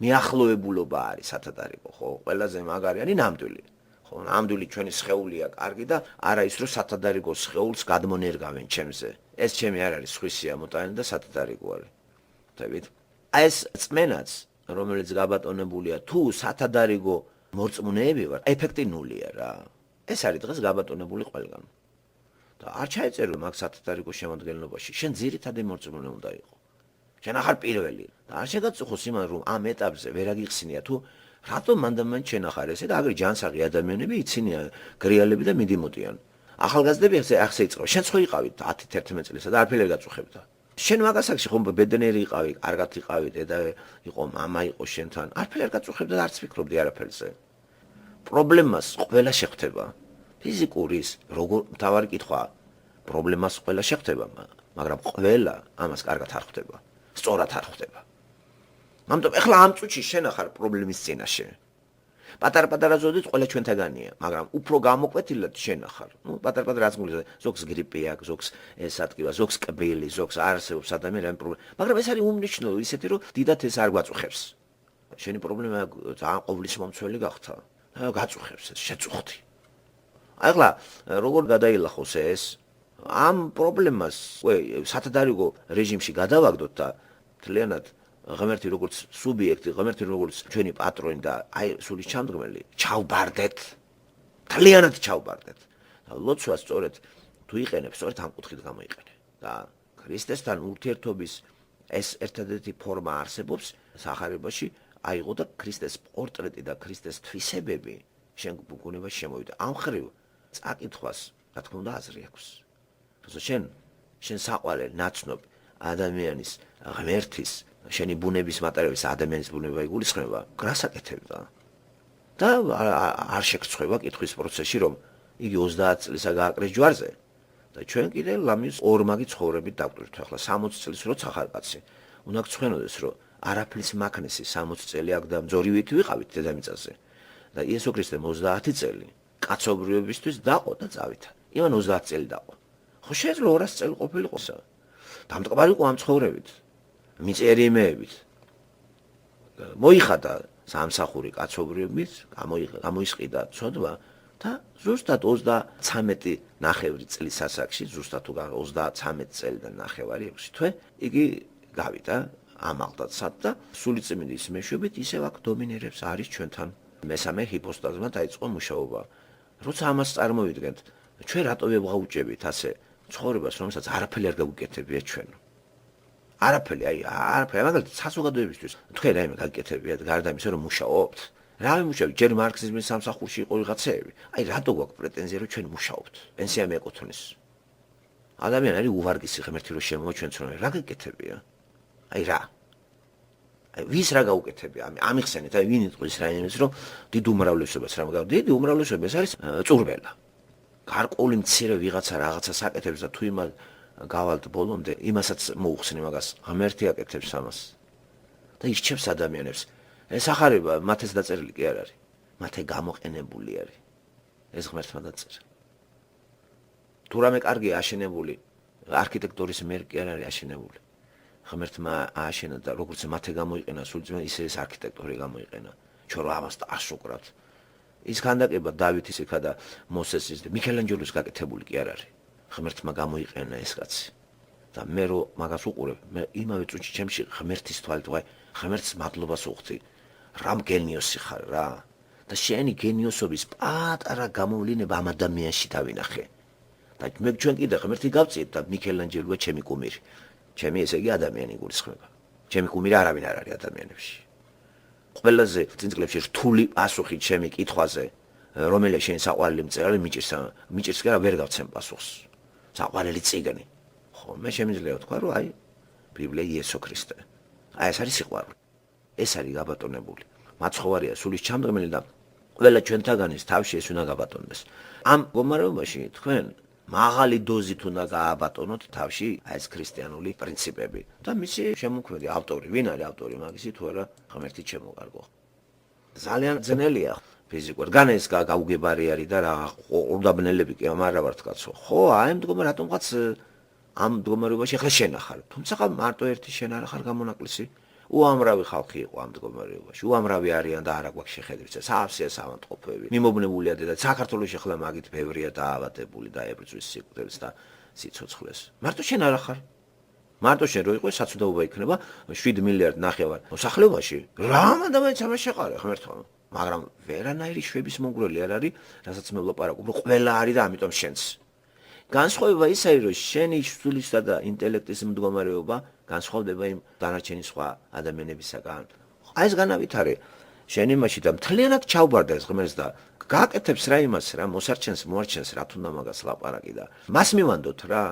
მიახლოებულობა არის სათადარიგო, ხო? ყველაზე მაგარი არის ნამდვილი. ხო, ნამდვილი ჩვენი სხეულია კარგი და არა ის რომ სათადარიგო სხეულს გადმონერგავენ ჩემზე. ეს ჩემი არ არის სხვისია მოტანი და სათადარიგო არის. ხდებით? ეს წმენაც, რომელიც გაბატონებულია, თუ სათადარიგო მორწმუნეები ვარ, ეფექტი ნულია რა. ეს არის დღეს გაბატონებული ყველგან. და არ ჩაეწერო მაგ სათადარიგო შემადგენლობაში, შენ ძირითადი მორწმუნე უნდა იყო. შენ ახარ პირველი. და არ შეგაწუხოს იმან რომ ამ ეტაპზე ვერ აგიხსნია თუ რატომ მანდამან შენ ახარ ესე და აგერ ჯანსაღი ადამიანები იცინიან გრიალები და მიდიმოდიან. ახალგაზრდები ახსე იწყო. შენ ხო იყავით 10-11 წლისა და არაფერი გაწუხებდა. შენ მაგასაკში ხომ ბედნიერი იყავი, კარგად იყავი, დედა იყო, მამა იყო შენთან. არაფერი არ გაწუხებდა და არც ფიქრობდი არაფერზე. პრობლემას ყველა შეხვდება. ფიზიკურის როგორ მთავარი კითხვა. პრობლემას ყველა შეხვდება, მაგრამ ყველა ამას კარგად არ ხვდება. სწორად არ ხვდება. ამიტომ ეხლა ამ წუთში შენ ახარ პრობლემის წინაშე. პატარ-პატარა ზოდით ყველა ჩვენთაგანია, მაგრამ უფრო გამოკვეთილად შენ ახარ. პატარ-პატარა რაც გულზე, ზოგს გრიპი აქვს, ზოგს ეს ატკივა, ზოგს კბილი, ზოგს არსებობს ადამიანის პრობლემა. მაგრამ ეს არის უმნიშვნელო ისეთი, რომ დიდად ეს არ გვაწუხებს. შენი პრობლემა ძალიან ყოვლის მომცველი გახდა. გაწუხებს ეს, შეწუხდი. ახლა როგორ გადაილახოს ეს? ამ პრობლემას სათადარიგო რეჟიმში გადავაგდოთ და თლიანად ღმერთი როგორც სუბიექტი, ღმერთი როგორც ჩვენი პატრონი და აი სულის ჩამდგმელი, ჩავბარდეთ. თლიანად ჩავბარდეთ. და ლოცვას სწორედ თუ იყენებ, სწორედ ამ კუთხით გამოიყენე. და ქრისტესთან ურთიერთობის ეს ერთადერთი ფორმა არსებობს სახარებაში, აიღო და ქრისტეს პორტრეტი და ქრისტეს თვისებები შენ გუნებაში შემოვიდა. ამ ხრივ წაკითხვას, რა თქმა უნდა, აზრი აქვს. შენ საყვარელ ნაცნობ ადამიანის ღმერთის შენი ბუნების მატარებლის ადამიანის ბუნება იგულისხმება, გასაკეთებდა. და არ შეგწყვება კითხვის პროცესში, რომ იგი 30 წლისა გააკრეს ჯვარზე და ჩვენ კიდე ლამის ორმაგი ცხოვრებით დავკვირთ. ახლა 60 წლის როცა ხარ კაცი, უნდა გწვენოდეს, რომ არაფრის მაქნესი 60 წელი აქ და მძორივით ვიყავით დედამიწაზე. და იესო ქრისტემ 30 წელი კაცობრიობისთვის დაყო და წავითა. იმან 30 წელი დაყო. ხო შეიძლება 200 წელი ყოფილიყოსა. დამტკბარიყო ამ ცხოვრებით. მიწერი იმეებით. მოიხადა სამსახური კაცობრიობით, გამოისყიდა ცოდვა და ზუსტად 33 ნახევრი წლის ასაკში, ზუსტად თუ 33 წელი და ნახევარი 6 თვე, იგი გავიდა ამაღლდად სად და სულიწმინდის მეშვეობით ისევ აქ დომინირებს არის ჩვენთან. მესამე ჰიპოსტაზმა დაიწყო მუშაობა. როცა ამას წარმოვიდგენთ, ჩვენ რატო ვეღაუჭებით ასე ცხოვრებას, რომელსაც არაფერი არ გაგვიკეთებია ჩვენ. არაფერი, არაფერი, მაგალითად საზოგადოებისთვის თქვენ რაიმე გაგიკეთებიათ გარდა იმისა, რომ მუშაობთ. რა ვიმუშავებთ? ჯერ მარქსიზმის სამსახურში იყო ვიღაცეები. რატო გვაქვს პრეტენზია, რომ ჩვენ მუშაობთ? პენსია მიეკუთვნის. ადამიანი არის უვარგისი ღმერთი რო შემოაჩვენს, რომ რა გაკეთებია? რა? ვის რა გაუკეთებია? ამიხსენეთ, ვინ იტყვის რაიმეს, რომ დიდ უმრავლესობას რა მაგალითად, დიდი უმრავლესობა ეს არის წურბელა. გარკვეული მცირე ვიღაცა რაღაცას აკეთებს და თუ იმას გავალთ ბოლომდე, იმასაც მოუხსნი მაგას, ღმერთი აკეთებს ამას. და ირჩევს ადამიანებს. ეს ახარება მათეს დაწერილი კი არ არის. მათე გამოყენებული არის. ეს ღმერთმა დაწერა. თუ რამე კარგია აშენებული, არქიტექტურის მიერ კი არ არის აშენებული. ღმერთმა ააშენა და როგორც მათე გამოიყენა, სულწმენ ისე ეს არქიტექტორი გამოიყენა. ჩვენ რა ამას ასუკრათ. ის ქანდაკება დავითის იქა და მოსესის და მიქელანჯელოს გაკეთებული კი არ არის. ღმერთმა გამოიყენა ეს კაცი. და მე რო მაგას უყურებ, მე იმავე წუთში ჩემში ღმერთის თვალით ვაი, ღმერთს მადლობას უხდი. რამ გენიოსი ხარ რა. და შენი გენიოსობის პატარა გამოვლინება ამ ადამიანში დავინახე. და მე ჩვენ კიდე ღმერთი გავწიეთ და მიქელანჯელოა ჩემი კუმირი. ჩემი ესე იგი ადამიანი გულისხმება. ჩემი კუმირი არავინ არ არის ადამიანებში. ყველაზე წინწკლებში რთული პასუხი ჩემი კითხვაზე, რომელია შენი საყვარელი მწერალი მიჭირს კი არა ვერ გავცემ პასუხს. საყვარელი წიგნი. ხო, მე შემიძლია ვთქვა, რომ ბიბლია იესო ქრისტე. ეს არის სიყვარული. ეს არის გაბატონებული. მაცხოვარია სულის ჩამდგმელი და ყველა ჩვენთაგანის თავში ეს უნდა გაბატონდეს. ამ მდგომარეობაში თქვენ მაღალი დოზით უნდა გააბატონოთ თავში ეს ქრისტიანული პრინციპები და მისი შემოქმედი ავტორი, ვინ არის ავტორი მაგისი თუ არა ღმერთი შემოგარგო. ძალიან ძნელია ფიზიკურად. გან ეს გაუგებარი არის და რა ყურდაბნელები კი ამარა ვართ კაცო. ხო, აი რატომღაც ამ მდგომარეობაში ახლა შენახარ. თუმცა მარტო ერთი შენ არ ხარ გამონაკლისი. უამრავი ხალხი იყო ამ მდგომარეობაში. უამრავი არიან და არა გვაქვს შეხედვით. საავსია სამანტყოფები. მიმობნეულია და საქართველოში ახლა მაგით ბევრია დაავადებული და ებრძვის სიკვდილს და სიცოცხლეს. მარტო შენ არ ხარ. მარტო შენ რო იყო საცუდაობა იქნება 7 მილიარდ ნახევარ მოსახლეობაში. რა ადამიანს ამას შეყარე ღმერთმა. მაგრამ ვერანაირი შვების მონგრელი არ არის, რასაც მე ვლაპარაკობ, რომ ყველა არის და ამიტომ შენც. განსხვავება ის არის, რომ შენი სულისა და ინტელექტის მდგომარეობა განსხვავდება იმ დანარჩენი სხვა ადამიანებისაგან. ეს განავითარე შენ იმაში და მთლიანად ჩაუბარდა ეს ღმერთს და გააკეთებს რა იმას რა მოარჩენს რა თუნდა მაგას ლაპარაკი და მას მივანდოთ რა.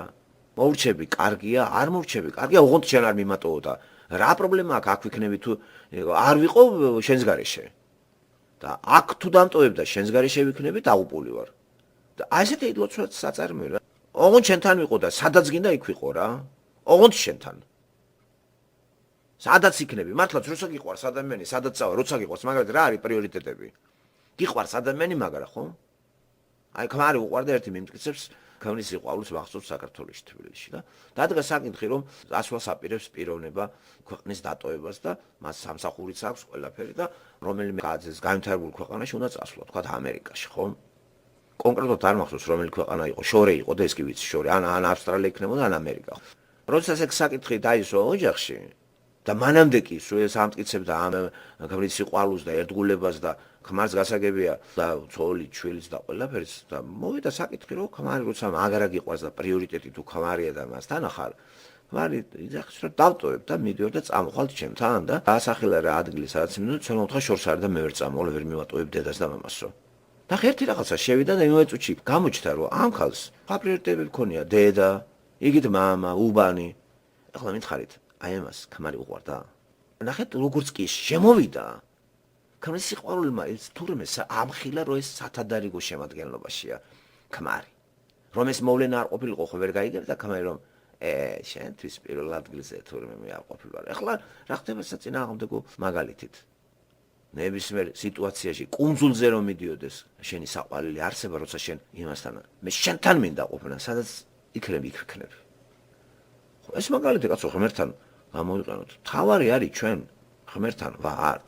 მოურჩები კარგია, არ მოურჩები კარგია, ოღონდ შენ არ მიმატოო და რა პრობლემა აქვს აქ ვიქნები თუ არ ვიყო შენს გარეშე. და აქ თუ დამტოვებ და შენს გარეშე ვიქნები დაღუპული ვარ. და ასეთი ილოცვაც საწარმოა რა. ოღონდ შენთან ვიყო და სადაც გინდა იქ ვიყო რა. ოღონდ შენთან. სადაც იქნები, მართლაც როცა გიყვარს ადამიანი, სადაც წავა, როცა გიყვარს, მაგრამ რა არის პრიორიტეტები? გიყვარს ადამიანი, მაგრამ ხო? აი ქმარი უყვარდა ერთი მიმტკიცებს, ქმრის სიყვარულს ვახსოვს საქართველოში თბილისში და დადგა საკითხი, რომ ასვლას აპირებს პიროვნება ქვეყნის დატოვებას და მას სამსახურიც აქვს ყველაფერი და რომელიმე გაძეს განვითარებულ ქვეყანაში უნდა წასვლა, თქვა ამერიკაში, ხო? კონკრეტულად არ მახსოვს რომელი ქვეყანა იყო, შორე იყო და ეს კი ვიცი, შორე, ან ავსტრალია იქნებოდა, ან ამერიკა. როდესაც ეს საკითხი დაისვა ოჯახში და მანამდე კი სულ სამტკიცებდა ამ ქმრის სიყვარულს და ერთგულებას და ქმარს გასაგებია და ცოლი, ჩვილიც და ყველაფერს და მოვიდა საკითხი, რომ ქმარი როცა მაგარა გიყვარს და პრიორიტეტი თუ ქმარია და მასთან ახარ, ქმარი იძახის რომ დავტოვებ და მიდიოდ და წამოხვალ ჩემთან და დაასახელა რა ადგილი სადაც მინდოდა, ცოტა მოთხა შორს არის და მე ვერ წამოვალ, ვერ მივატოვებ დედას და მამასო. და ერთი რაღაცა შევიდა და იმავე წუთში გამოჩნდა რომ ამ ხალხს პრიორიტეტები ჰქონია დედა, იგით მამა, უბანი. ახლა მითხარით აი ამას ქმარი უყვარდა. ნახეთ როგორც კი შემოვიდა. ქმრის სიყვარულმა ეს თურმე ამხილა რომ ეს სათადარიგო შემადგენლობაშია ქმარი. რომ ეს მოვლენა არ ყოფილიყო ხო ვერ გაიგებდა ქმარი რომ შენთვის პირველ ადგილზე თურმე მე არ ყოფილვარ. ახლა რა ხდება საწინააღმდეგო მაგალითით. ნებისმიერ სიტუაციაში კუნძულზე რომ მიდიოდეს შენი საყვარელი არსება როცა შენ იმასთან მე შენთან მინდა ყოფნა სადაც იქნები იქ ვიქნები. ეს მაგალითი კაცო ღმერთთან გამოვიყენოთ. თავარი არის ჩვენ ღმერთთან ვართ.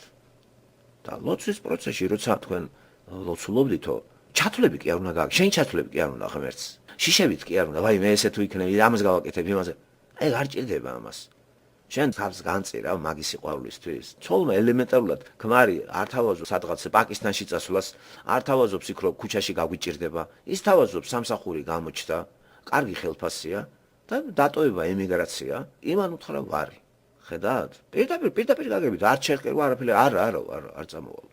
და ლოცვის პროცესში როცა თქვენ ლოცულობდითო, ჩათვლები კი არ უნდა გააკეთო. შენ ჩათვლები კი არ უნდა ღმერთს. შიშებით კი არ უნდა. ვაი მე ესე თუ იქნები, ამას გავაკეთებ, იმაზე. აი არ ჭირდება ამას. შენ თავს განწირა მაგის სიყვარულისთვის. ცოლმა ელემენტარულად ქმარი არ თავაზობს სადღაც პაკისტანში წასვლას, არ თავაზობს იქ რომ ქუჩაში გაგვიჭირდება. ის თავაზობს სამსახური გამოჩნდა, კარგი ხელფასია და დატოვება ემიგრაცია, იმან უთხრა ვარი. ხედავთ? პირდაპირ გაგებით, არ ჩერკერვა არაფერი, არა, არ წამოვალ.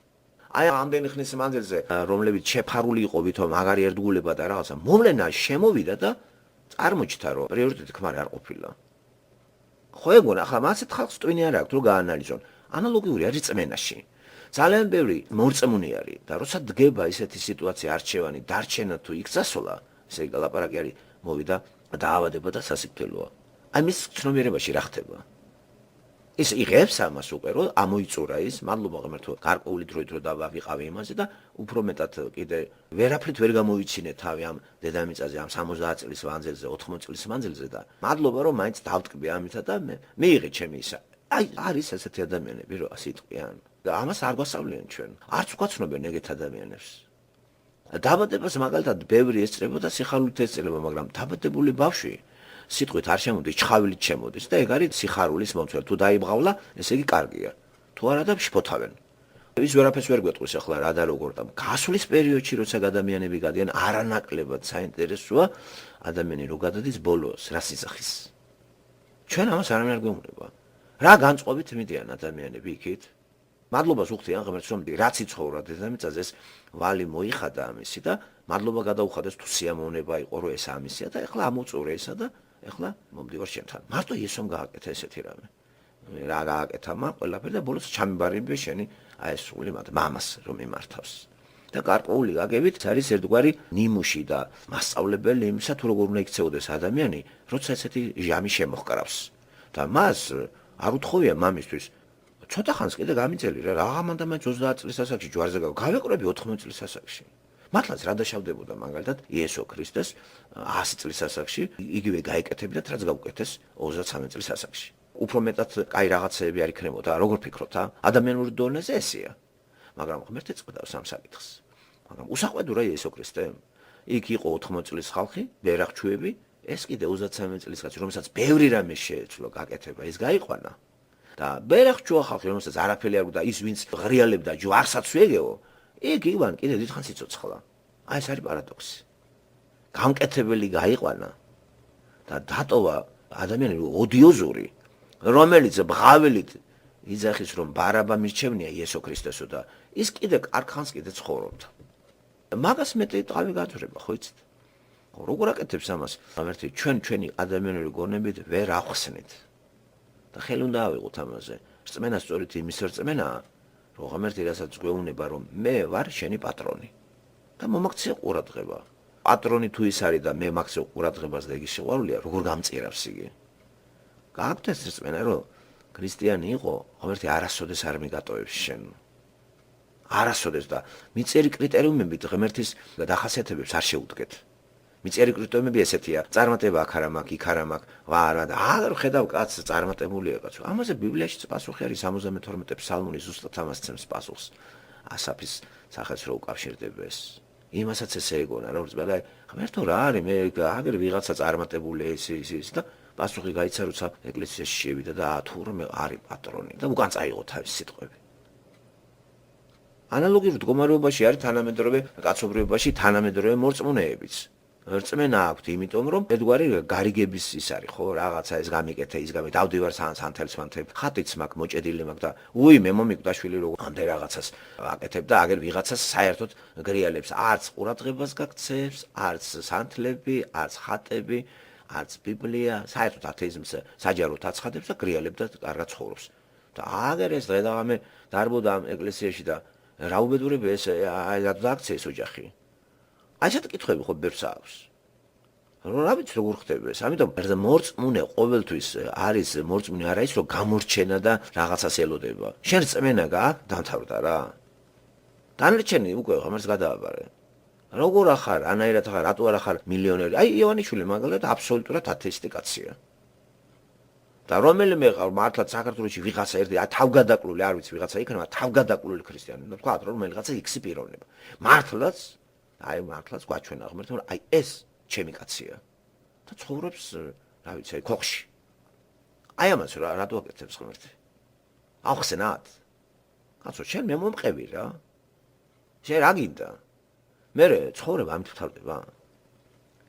აი ამდენი ხნის მანძილზე, რომლებიც შეფარული იყო ვითომ მაგარი ერთგულება და რაღაცა, მოვლენა შემოვიდა და წარმოჩნდა, რომ პრიორიტეტი ქმარი არ ყოფილა. ხო ეგონა, ახლა მასეთ ხალხს ტვინი არ აქვს, რომ გაანალიზონ. ანალოგიური არის წმენაში. ძალიან ბევრი მორწმუნე არის და როცა დგება ესეთი სიტუაცია არჩევანი, დარჩენა თუ იქცასოლა, ესე იგი ლაპარაკი არის მოვიდა დაავადება და სასიკვდილოა. აი მის ცნობიერებაში რა ხდება? ის იღებს ამას უკვე, რომ ამოიწურა ის, მადლობა ღმერთო, გარკვეული დროით რო დავაყავი იმაზე და უფრო მეტად კიდე ვერაფრით ვერ გამოვიცინე თავი ამ დედამიწაზე, ამ 70 წლის მანძილზე, 80 წლის მანძილზე და მადლობა რომ მაინც დავტკბე ამითა და მიიღე ჩემი ისა. აი არის ესეთი ადამიანები, რომ ასე იტყვიან. და ამას არ გვასწავლიან ჩვენ. არც გვაცნობენ ეგეთ ადამიანებს. დაბადებას მაგალითად ბევრი ესწრებოდა სიხარულით ესწრება, მაგრამ დაბადებული ბავშვი სიტყვით არ შემოდის, ჩხავილით შემოდის და ეგ არის სიხარულის მომცველი. თუ დაიბღავლა, ესე იგი კარგია. თუ არა და შფოთავენ. ის ვერაფერს ვერ გვეტყვის ახლა რა და როგორ და გასვლის პერიოდში როცა ადამიანები გადიან არანაკლებად საინტერესოა ადამიანი რო გადადის ბოლოს რა სიძახის. ჩვენ ამას არ გვეუბნება. რა განწყობით მიდიან ადამიანები იქით? მადლობას უხდიან ღმერთს რომ რაც იცხოვრა დედამიწაზე ეს ვალი მოიხადა ამისი და მადლობა გადაუხადეს თუ სიამოვნება იყო რომ ეს ამისია და ეხლა ამოწურე ესა და ეხლა მომდივარ შენთან. მარტო იესომ გააკეთა ესეთი რამე. რა გააკეთა მან ყველაფერი და ბოლოს ჩამიბარებია შენი აი ეს სული მამას რომ იმართავს. და გარკვეული გაგებით არის ერთგვარი ნიმუში და მასწავლებელი იმისა თუ როგორ უნდა იქცეოდეს ადამიანი, როცა ესეთი ჟამი შემოჰკრავს. და მას არ უთხოვია მამისთვის ცოტა ხანს კიდე გამიწელი რა ამან 30 წლის ასაკში ჯვარზე გავეყრები 80 წლის ასაკში. მართლაც რა დაშავდებოდა მაგალითად იესო ქრისტეს 100 წლის ასაკში იგივე გაეკეთებინათ რაც გავუკეთეს 33 წლის ასაკში. უფრო მეტად კაი რაღაცეები არ იქნებოდა, როგორ ფიქრობთ, ადამიანურ დონეზე ესეა. მაგრამ ღმერთი წყვდავს ამ საკითხს. მაგრამ უსაყვედურა იესო ქრისტე. იქ იყო 80 წლის ხალხი, ბერახჩუები, ეს კიდე 33 წლის კაცი, რომელსაც ბევრი რამე შეეძლო გაკეთება, ის გაიყვანა. და ბერახჩუა ხალხი, რომელსაც არაფერი არ გვდა, ის ვინც ღრიალებდა ჯვარსაც ვეგეო, იქ ივან კიდე დიდხან სიცოცხლა. აი ეს არის პარადოქსი. გამკეთებელი გაიყვანა და დატოვა ადამიანი ოდიოზური, რომელიც ბღაველით იძახის რომ ბარაბა მირჩევნია იესო ქრისტესო და ის კიდე კარგხანს კიდე ცხოვრობდა. მაგას მეტი ტყავი გათვრება, ხო იცით? როგორ აკეთებს ამას? ღმერთი ჩვენი ადამიანური გონებით ვერ ახსნით. და ხელი უნდა ავიღოთ ამაზე. რწმენა სწორედ იმის რწმენაა, რომ ღმერთი რასაც გვეუბნება, რომ მე ვარ შენი პატრონი და მომაქცია ყურადღება. პატრონი თუ ის არის და მე მაქცევ ყურადღებას და იგი შეყვარულია, როგორ გამწირავს იგი? გააქვთ ეს რწმენა, რომ ქრისტიანი იყო, ღმერთი არასოდეს არ მიგატოვებს შენ. არასოდეს და მიწერი კრიტერიუმებით ღმერთის დახასიათებებს არ შეუდგეთ. მიწერი კრიტერიუმები ესეთია: წარმატება აქ არა მაქვს, იქ არა მაქვს, ვარა და აღარ ხედავ კაცს წარმატებულია კაცო. ამაზე ბიბლიაში პასუხი არის 72 ფსალმური ზუსტად ამას ცემს პასუხს. ასაფის სახელს რო უკავშირდება ეს. იმასაც ესე ეგონა, რომ ზოგადად ღმერთო რა არის, მე აგერ ვიღაცა წარმატებული ის და პასუხი გაიცა, როცა ეკლესიაში შევიდა და თურმე არის პატრონი და უკან წაიღო თავის სიტყვები. ანალოგიურ მდგომარეობაში არის თანამედროვე კაცობრიობაში თანამედროვე მორწმუნეებიც. რწმენა აქვთ, იმიტომ რომ ერთგვარი გარიგების ის არის, ხო, რაღაცა ეს გამიკეთე, ის დავდივარ სანთელს მანთებ, ხატიც მაქვს, მოჭედილი მაქვს და უი მე მომიკვდა შვილი როგორ ამდენ რაღაცას აკეთებ და აგერ ვიღაცას საერთოდ გრიალებს, არც ყურადღებას გაქცევს, არც სანთლები, არც ხატები, არც ბიბლია, საერთოდ ათეიზმს საჯაროდ აცხადებს და გრიალებს და კარგად ცხოვრობს. და აგერ ეს დღე-დღე დარბოდა ამ ეკლესიაში და რა უბედურები ეს აი დაქცეს ოჯახი. აი ესეთი კითხვები ხო ბევრს აქვს. რა ვიცი როგორ ხდება ეს. ამიტომ მორწმუნე ყოველთვის არის მორწმუნე არა ის რომ გამორჩენა და რაღაცას ელოდება. შენ რწმენა გააქვს, დამთავრდა რა. დანარჩენი უკვე ღმერთს გადააბარე. როგორ ახარ, ანაირად ახარ, რატო არ ახარ მილიონერი? აი ივანიშვილი მაგალითად აბსოლუტურად ათეისტი კაცია. და რომელიმე მართლაც საქართველოში ვიღაცა ერთი თავგადაკლული, არ ვიცი ვიღაცა იქნება თავგადაკლული ქრისტიანი. და თქვა რომ რომელიღაცა X-ი პიროვნება. მართლაც გვაჩვენა ღმერთი, რომ აი ეს ჩემი კაცია და ცხოვრობს, რა ვიცი, ქოხში. აი ამას რატო აკეთებს ღმერთი? ახსენად. კაცო, შენ მე მომყევი რა. შენ რა გინდა? მე ცხოვრება ამით ვთავდება.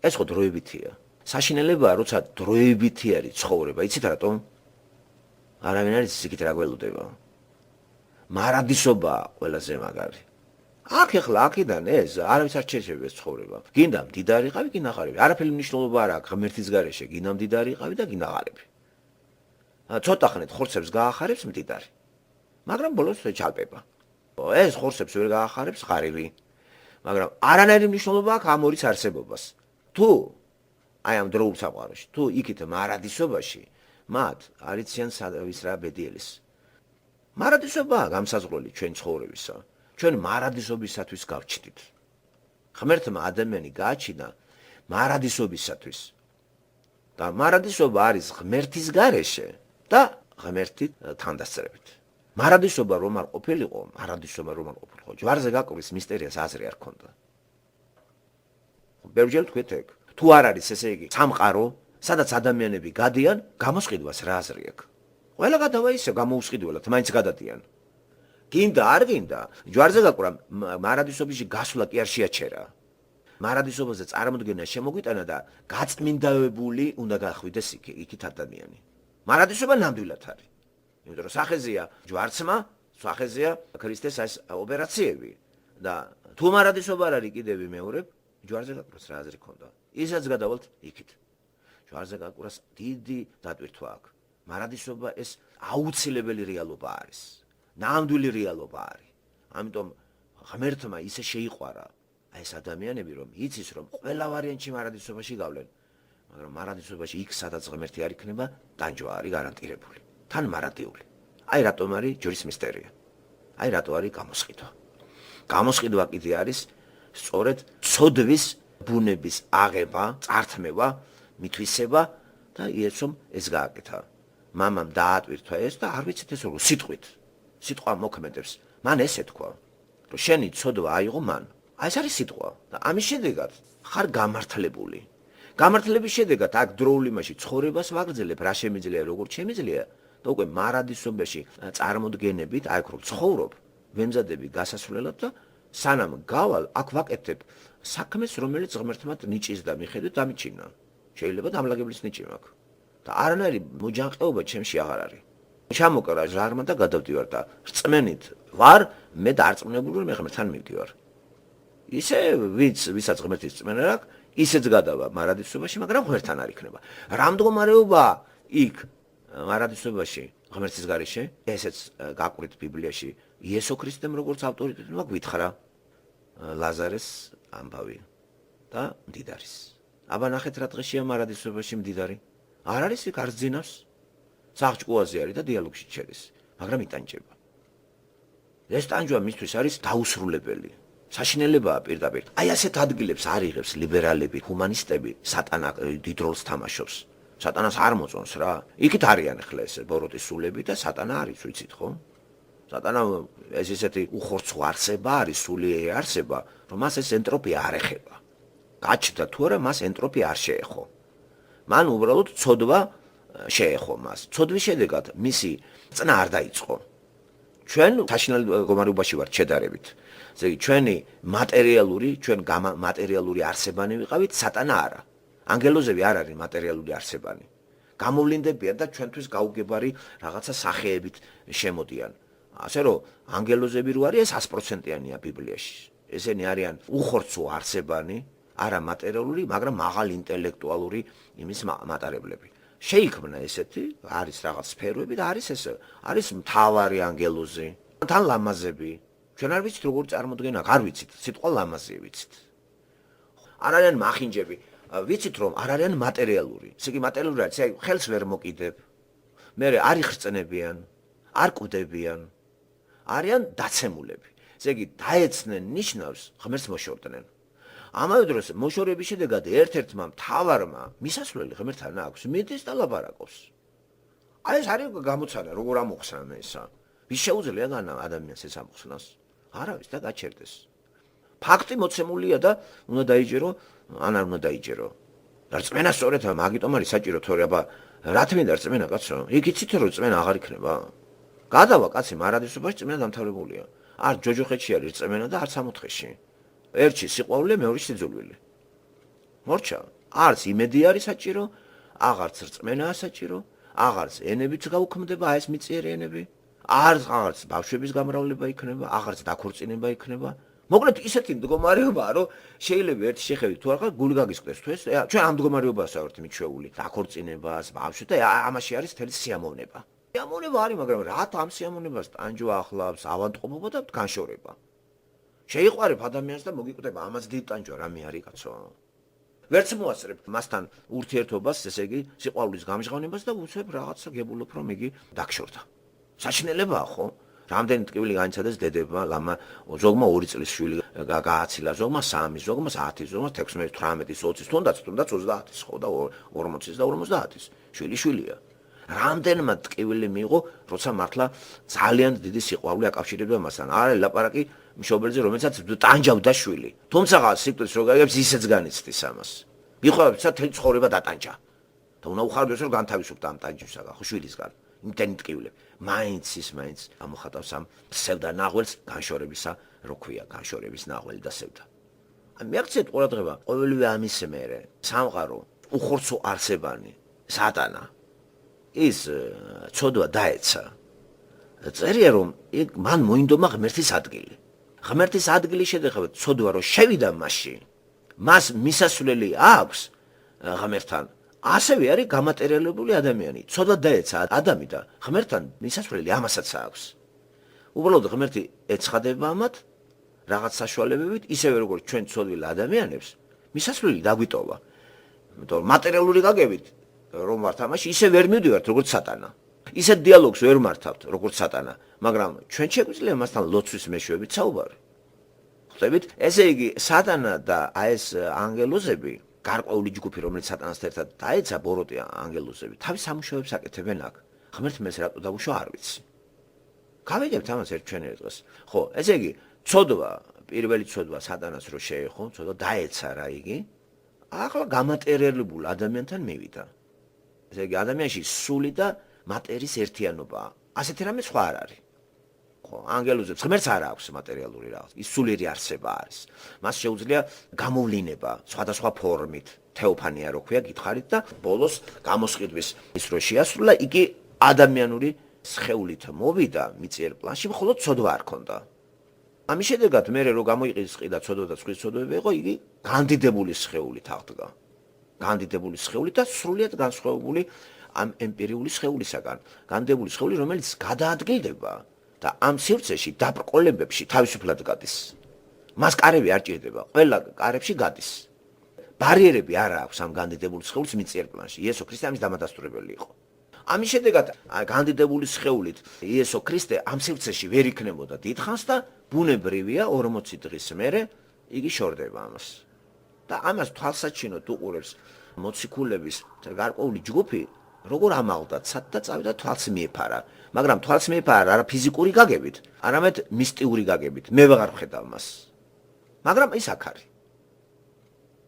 ეს ხო დროებითია. საშინელებაა, როცა დროებითი არის ცხოვრება, იცით რატომ? არავინ არის ისიქით რა გველოდება. მარადისობაა ყველაზე მაგარი. აქ ეხლა აქედან ეს არავის არ შეჩერება ეს ცხოვრება. გინდა მდიდარი იყავი, გინდა აღარები. არაფერი მნიშვნელობა არ აქვს ღმერთის გარეშე, გინდა მდიდარი იყავი და გინდა აღარები. ცოტა ხნით ხორცებს გაახარებს მდიდარი. მაგრამ ბოლოს ჩალპება. ეს ხორცებს ვერ გაახარებს ღარიბი. მაგრამ არანაირი მნიშვნელობა აქვს ამ ორის არსებობას. თუ აი ამ დროულ სამყაროში, თუ იქით მარადისობაში, მათ არიციან ვის რა ბედიელის. მარადისობაა გამსაზღვრელი ჩვენ ცხოვრებისა. ჩვენ მარადისობისათვის გავჩნდით. ღმერთმა ადამიანი გააჩინა მარადისობისათვის. და მარადისობა არის ღმერთის გარეშე და ღმერთით თანდასწრებით. მარადისობა რომ არ ყოფილიყო, ჯვარზე გაკვრის მისტერიას აზრი არ ქონდა. ბევრჯერ თქვით ეგ. თუ არ არის ესე იგი სამყარო, სადაც ადამიანები გადიან, გამოსყიდვას რა აზრი აქვს? ყველა გადავა ისე გამოუსყიდველად, მაინც გადადიან. გინდა არ გინდა, ჯვარზე გაკვრა მარადისობაში გასვლა კი არ შეაჩერა. მარადისობაზე წარმოდგენა შემოგვიტანა და გაწმინდავებული უნდა გახვიდეს იქით ადამიანი. მარადისობა ნამდვილად არის. იმიტომ რომ სახეზეა ჯვარცმა, სახეზეა ქრისტეს ეს ოპერაციები და თუ მარადისობა არ არის კიდევ მეორებ, ჯვარზე გაკვრას რა აზრი ქონდა? ისაც გადავალთ იქით. ჯვარზე გაკვრას დიდი დატვირთვა აქვს. მარადისობა ეს აუცილებელი რეალობა არის. ნამდვილი რეალობა არის. ამიტომ ღმერთმა ისე შეიყვარა ეს ადამიანები, რომ იცის, რომ ყველა ვარიანტში მარადისობაში გავლენ. მაგრამ მარადისობაში იქ, სადაც ღმერთი არ იქნება, ტანჯვა არის გარანტირებული. თან მარადიული. აი რატომ არის ჯვრის მისტერია. აი რატო არის გამოსყიდვა. გამოსყიდვა კიდე არის სწორედ ცოდვის ბუნების აღება, წართმევა, მithვისება და იესომ ეს გააკეთა. მამამ დაატვირთვა ეს და არ ვიცით ეს როგორ სიტყვით. სიტყვა მოქმედებს. მან ესე თქვა, რომ შენი ცოდვა აიღო მან. აი ეს არის სიტყვა და ამის შედეგად ხარ გამართლებული. გამართლების შედეგად აქ დროულ იმაში ცხოვრებას ვაგრძელებ, რა შემიძლია, როგორ შემიძლია და უკვე მარადისობაში წარმოდგენებით აი აქ რომ ცხოვრობ, ვემზადები გასასვლელად და სანამ გავალ აქ ვაკეთებ საქმეს, რომელიც ღმერთმა ნიჭის და მიხედვით დამიჩინა. შეიძლება დამლაგებლის ნიჭი მაქვს და არანაირი მოჯანყეობა ჩემში აღარ არის. ჩამოკრა ჟარმა და გადავდივარ და რწმენით ვარ, მე დარწმუნებული რომ ღმერთთან მივდივარ. ისე ვისაც ღმერთის რწმენა აქვს, ისეც გადავა მარადისობაში, მაგრამ ღმერთთან არ იქნება. რა მდგომარეობა იქ მარადისობაში ღმერთის გარეშე, ესეც გაკვირთ ბიბლიაში იესო ქრისტემ როგორც ავტორიტეტმა გვითხრა ლაზარეს ამბავი და მდიდარის. აბა ნახეთ რა დღეშია მარადისობაში მდიდარი. არ არის იქ არც ძინავს. საღჭკუაზე არის და დიალოგში ჩერის, მაგრამ იტანჯება. ეს ტანჯვა მისთვის არის დაუსრულებელი. საშინელებაა პირდაპირ. აი ასეთ ადგილებს არ იღებს ლიბერალები, ჰუმანისტები, სატანა დიდ როლს თამაშობს. სატანას არ მოწონს რა. იქით არიან ახლა ეს ბოროტის სულები და სატანა არის, ვიცით ხო? სატანა ეს ისეთი უხორცო არსება არის, სულიერი არსება, რომ მას ეს ენტროპია არ ეხება. გაჩნდა თუ არა მას ენტროპია არ შეეხო. მან უბრალოდ ცოდვა შეეხო მას. ცოდვის შედეგად მისი წნა არ დაიწყო. ჩვენ საშინელ მდგომარეობაში ვართ შედარებით. ესე იგი ჩვენი ჩვენ მატერიალური არსებანი ვიყავით, სატანა არა. ანგელოზები არ არის მატერიალური არსებანი. გამოვლინდებიან და ჩვენთვის გაუგებარი რაღაცა სახეებით შემოდიან. ასე რომ ანგელოზები რო არის 100%-იანია ბიბლიაში. ესენი არიან უხორცო არსებანი, არა მატერიალური, მაგრამ მაღალ ინტელექტუალური იმის მატარებლები. შეიქმნა ესეთი, არის რაღაც სფეროები და არის ეს, არის მთავარი ანგელოზი, თან ლამაზები. ჩვენ არ ვიცით როგორ წარმოდგენა, არ ვიცით, სიტყვა ლამაზი ვიცით. არ არიან მახინჯები, ვიცით რომ არ არიან მატერიალური. ესე იგი მატერიალური არის, აი ხელს ვერ მოკიდებ. მე არ იხრწნებიან, არ კვდებიან. არიან დაცემულები. ესე იგი დაეცნენ ნიშნავს ღმერთს მოშორდნენ. ამავე დროს მოშორების შედეგად ერთ-ერთმა მთავარმა მისასვლელი ღმერთთან აქვს, მიდის და ლაპარაკობს. აი ეს არის გამოცანა, როგორ ამოხსნა მე ესა. ვის შეუძლია ადამიანს ეს ამოხსნას? არავის და გაჩერდეს. ფაქტი მოცემულია და უნდა დაიჯერო, ან არ უნდა დაიჯერო. რწმენა სწორედ მაგიტომ არის საჭირო, თორე აბა რა თმინდა რწმენა კაცო? იქ იცით რომ რწმენა აღარ იქნება? გადავა კაცი მარადისობაში რწმენა დამთავრებულია. არ ჯოჯოხეთში არის რწმენა და არც 60-ში. ერთში სიყვარული, მეორეში სიძულვილი. მორჩა. არც იმედი არის საჭირო, აღარც რწმენაა საჭირო, აღარც ენებით გაუქმდება აი ეს მიწიერი ენები, აღარც ბავშვების გამრავლება იქნება, აღარც დაქორწინება იქნება. მოკლედ ისეთი მდგომარეობაა, რომ შეიძლება ერთი შეხედვით თუ არა გული გაგისკდეს თუ ეს ჩვენ ამ მდგომარეობაა საერთოდ მიჩვეული. დაქორწინებას, ბავშვებს და ამაში არის თელი სიამოვნება. სიამოვნება არის, მაგრამ რატო ამ სიამოვნებას ტანჯვა ახლავს, ავადმყოფობა და განშორება? შეიყვარებ ადამიანს და მოგიკვდება ამას დიდ ტანჯვა რამე არის კაცო. ვერც მოასწრებ მასთან ურთიერთობას, ესე იგი, სიყვარულის გამჟღავნებას და უცებ რაღაცა გებულობ რომ იგი დაგშორდა. საჩინელებაა ხო? რამდენი ტკივილი განიცადეს დედებმა, ლამა ზოგმა 2 წლის შვილი გააცილა, ზოგმა 3, ზოგმა 10, ზოგმა 16, 18, 20, თუნდაც 30-ის ხო და 40-ის და 50-ის. შვილი-შვილია. რამდენმა ტკივილი მიიღო, როცა მართლა ძალიან დიდი სიყვარული აკავშირებდა მასთან. არა ლაპარაკი მშობელზე, რომელსაც ტანჯავდა შვილი. თუმცა სიკვდილს რო გაიგებს, ისეც განიცდის ამას. მიხვდებით, თელი ცხოვრება დატანჯა. და უნდა უხარდეს რომ განთავისუფლდა ამ ტანჯვისაგან, ხო შვილისგან. იმდენი ტკივილები. მაინც ამოხატავს ამ სევდა ნაღველს განშორებისა, რო ქვია, განშორების ნაღველი და სევდა. მიაღწიეთ ყურადღება, ყოველივე ამის მერე სამყარო, უხორცო არსებანი, სატანა ის ცოდვა დაეცა. წერია რომ მან მოინდომა ღმერთის ადგილი. ღმერთის ადგილის შედეგად ცოდვა რომ შევიდა მასში, მას მისასვლელი აქვს ღმერთთან. ასევე არის გამატერიალებული ადამიანი. ცოდვა დაეცა ადამი და ღმერთთან მისასვლელი ამასაც აქვს. უბრალოდ ღმერთი ეცხადება ამათ რაღაც საშუალებებით, ისევე როგორც ჩვენ ცოდვილ ადამიანებს, მისასვლელი დაგვიტოვა. იმიტომ რომ მატერიალური გაგებით რომ ვართ ამაში, ისე ვერ მივდივართ როგორც სატანა. ისეთ დიალოგს ვერ მართავთ როგორც სატანა, მაგრამ ჩვენ შეგვიძლია მასთან ლოცვის მეშვეობით საუბარი. ხვდებით? ესე იგი, სატანა და აი ეს ანგელოზები, გარკვეული ჯგუფი, რომელიც სატანას ერთად დაეცა, ბოროტი ანგელოზები, თავის სამუშაოებს აკეთებენ აქ. ღმერთი მეს რატო დაუშვა არ ვიცი. გავიგებთ ამას ერთჩვენერ დღეს. ხო, ესე იგი, ცოდვა, პირველი ცოდვა სატანას რო შეეხო, ცოდვა დაეცა რა იგი, ახლა გამატერიალებულ ადამიანთან მივიდა. ესე იგი, ადამიანში სული და მატერიის ერთიანობაა. ასეთი რამე სხვა არ არის. ხო, ანგელოზებს ღმერთს არ აქვს მატერიალური რაღაც. ის სულიერი არსება არის. მას შეუძლია გამოვლინება სხვადასხვა ფორმით. თეოფანია რო ქვია, გითხარით და ბოლოს გამოსყიდვის ის რო შეასრულა, იგი ადამიანური სხეულით მოვიდა მიწიერ პლანში, მხოლოდ ცოდვა არ ქონდა. ამის შედეგად მე რო გამოიყიდა ცოდვა და სხვის ცოდვები იყო, იგი განდიდებული სხეულით აღდგა. განდიდებული სხეული და სრულიად განსხვავებული ამ ემპირიული სხეულისაგან. განდიდებული სხეული, რომელიც გადაადგილდება და ამ სივრცეში დაბრკოლებებში თავისუფლად გადის. მას კარები არ ჭირდება, ყველა კარებში გადის. ბარიერები არ აქვს ამ განდიდებული სხეულის მიწიერ პლანში. იესო ქრისტე ამის დამადასტურებელი იყო. ამის შედეგად განდიდებული სხეულით იესო ქრისტე ამ სივრცეში ვერ იქნებოდა დიდხანს და ბუნებრივია 40 დღის მერე იგი შორდება ამას. და ამას თვალსაჩინოდ უყურებს მოციქულების გარკვეული ჯგუფი, როგორ ამაღლდა ცად და წავიდა თვალს მიეფარა. მაგრამ თვალს მიეფარა არა ფიზიკური გაგებით, არამედ მისტიური გაგებით. მე ვეღარ ვხედავ მას. მაგრამ ის აქ არის.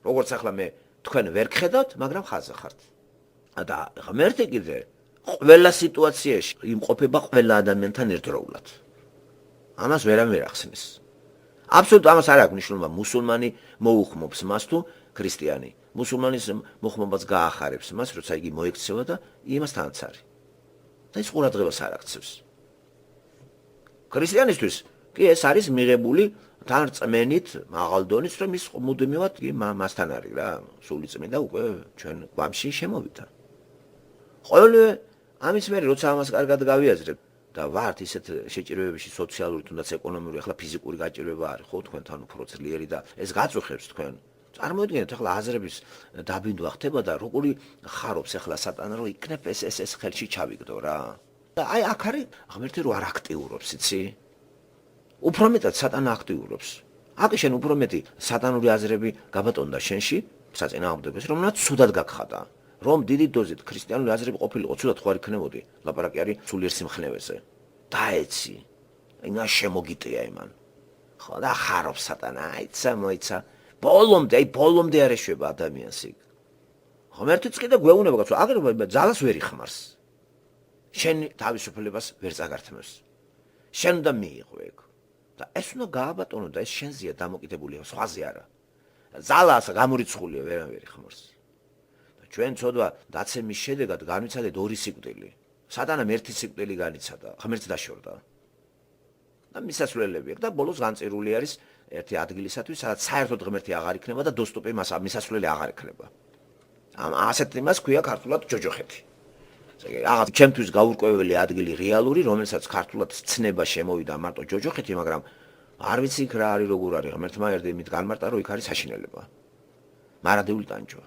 როგორც ახლა მე თქვენ ვერ გხედავთ, მაგრამ ხაზზე ხართ. და ღმერთი კიდე ყველა სიტუაციაში იმყოფება ყველა ადამიანთან ერთდროულად. ამას ვერავინ ვერ ახსნის. აბსოლუტურად ამას არ აქვს მნიშვნელობა მუსულმანი მოუხმობს მას თუ ქრისტიანი. მუსულმანის მოხმობას გაახარებს მას, როცა იგი მოექცევა და იმასთანაც არის. და ის ყურადღებას არ აქცევს. ქრისტიანისთვის კი ეს არის მიღებული თან რწმენით, მაღალ დონის, რომ ის მუდმივად მასთან არის რა, სული წმინდა უკვე ჩვენ გვამში შემოვიდა. ყოველივე ამის მერე როცა ამას კარგად გავიაზრებ და ვართ ისეთ შეჭირებებში სოციალური თუნდაც ეკონომიური, ახლა ფიზიკური გაჭირვება არის, ხო, თქვენთან უფრო ძლიერი და ეს გაწუხებს თქვენ. წარმოიდგინეთ ახლა აზრების დაბინდვა ხდება და როგორი ხარობს ახლა სატანა რომ იქნებ ეს ხელში ჩავიგდო რა. და აი აქ არის ღმერთი რო არ აქტიურობს, იცი? უფრო მეტად სატანა აქტიურობს. აქ შენ უფრო მეტი სატანური აზრები გაბატონდა შენში, საწინააღმდეგოს, რომელსაც ცუდად გაგხადა. რომ დიდი დოზით ქრისტიანული აზრები ყოფილიყო, ცუდად ხო არ იქნებოდი, ლაპარაკი არის სულიერ სიმხნევეზე. დაეცი. ინა შემოგიტია იმან. ხო და ხარობს სატანა, აიცა მოიცა. ბოლომდე არ ეშვება ადამიანს იქ. ღმერთიც კიდე გვეუბნება კაცო, აგრება ძალას ვერ იხმარს. შენ თავისუფლებას ვერ წაგართმევს. შენ უნდა მიიღო ეგ. და ეს უნდა გააბატონო და ეს შენზეა დამოკიდებული, სხვაზე არა. ძალას გამორიცხულია ვერავინ ვერ იხმარს. ჩვენ ცოდვა დაცემის შედეგად განვიცადეთ ორი სიკვდილი. სატანამ ერთი სიკვდილი განიცადა, ღმერთს დაშორდა. და მისასვლელები აქვს და ბოლოს განწირული არის ერთი ადგილისათვის, სადაც საერთოდ ღმერთი აღარ იქნება და доступი მას მისასვლელი აღარ იქნება. ასეთ იმას ქვია ქართულად ჯოჯოხეთი. რაღაც ჩემთვის გაურკვეველი ადგილი რეალური, რომელსაც ქართულად ცნება შემოვიდა მარტო ჯოჯოხეთი, მაგრამ არ ვიცი იქ რა არის როგორ არის, ღმერთმა ერთიმით განმარტა, რომ იქ არის საშინელება. მარადიული ტანჯვა.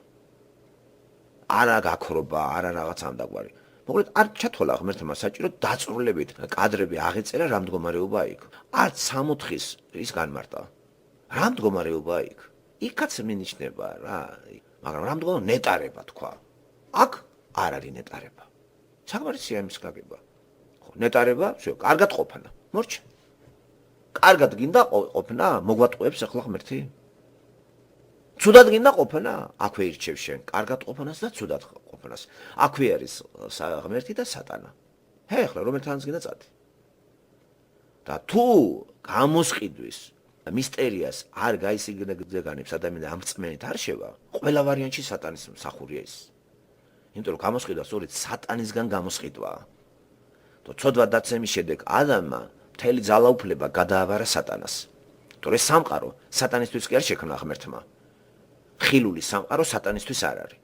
არა გაქრობა, არა რაღაც ამდაგვარი. მოკლედ არ ჩათვალა ღმერთმა საჭირო დაწვრილებით კადრები აღეწერა რა მდგომარეობა იქ. არც 64-ის ის განმარტა. რა მდგომარეობა იქ? იქაც მინიშნება რა, მაგრამ რა მდგომარეობა ნეტარება თქვა. აქ არ არის ნეტარება. საკმარისია იმის გაგება. ხო, ნეტარება, всё, კარგად ყოფნა. მორჩა. კარგად გინდა ყოფნა, მოგვატყუებს ახლა ღმერთი? ცუდად გინდა ყოფნა? აქვე ირჩევ შენ კარგად ყოფნას და ცუდად ყოფნას. აქვე არის ღმერთი და სატანა. ახლა რომელთანაც გინდა წადი. და თუ გამოსყიდვის მისტერიას არ გაისიგნებდეგანებს ადამიანი ამ რწმენით არ შევა, ყველა ვარიანტში სატანის მსახურია ის. იმიტომ რომ გამოსყიდვა სწორედ სატანისგან გამოსყიდვაა. თუ ცოდვა დაცემის შედეგ ადამიანმა მთელი ძალაუფლება გადააბარა სატანას. თორე სამყარო სატანისთვის კი არ შექმნა ღმერთმა. ხილული სამყარო სატანისთვის არ არის.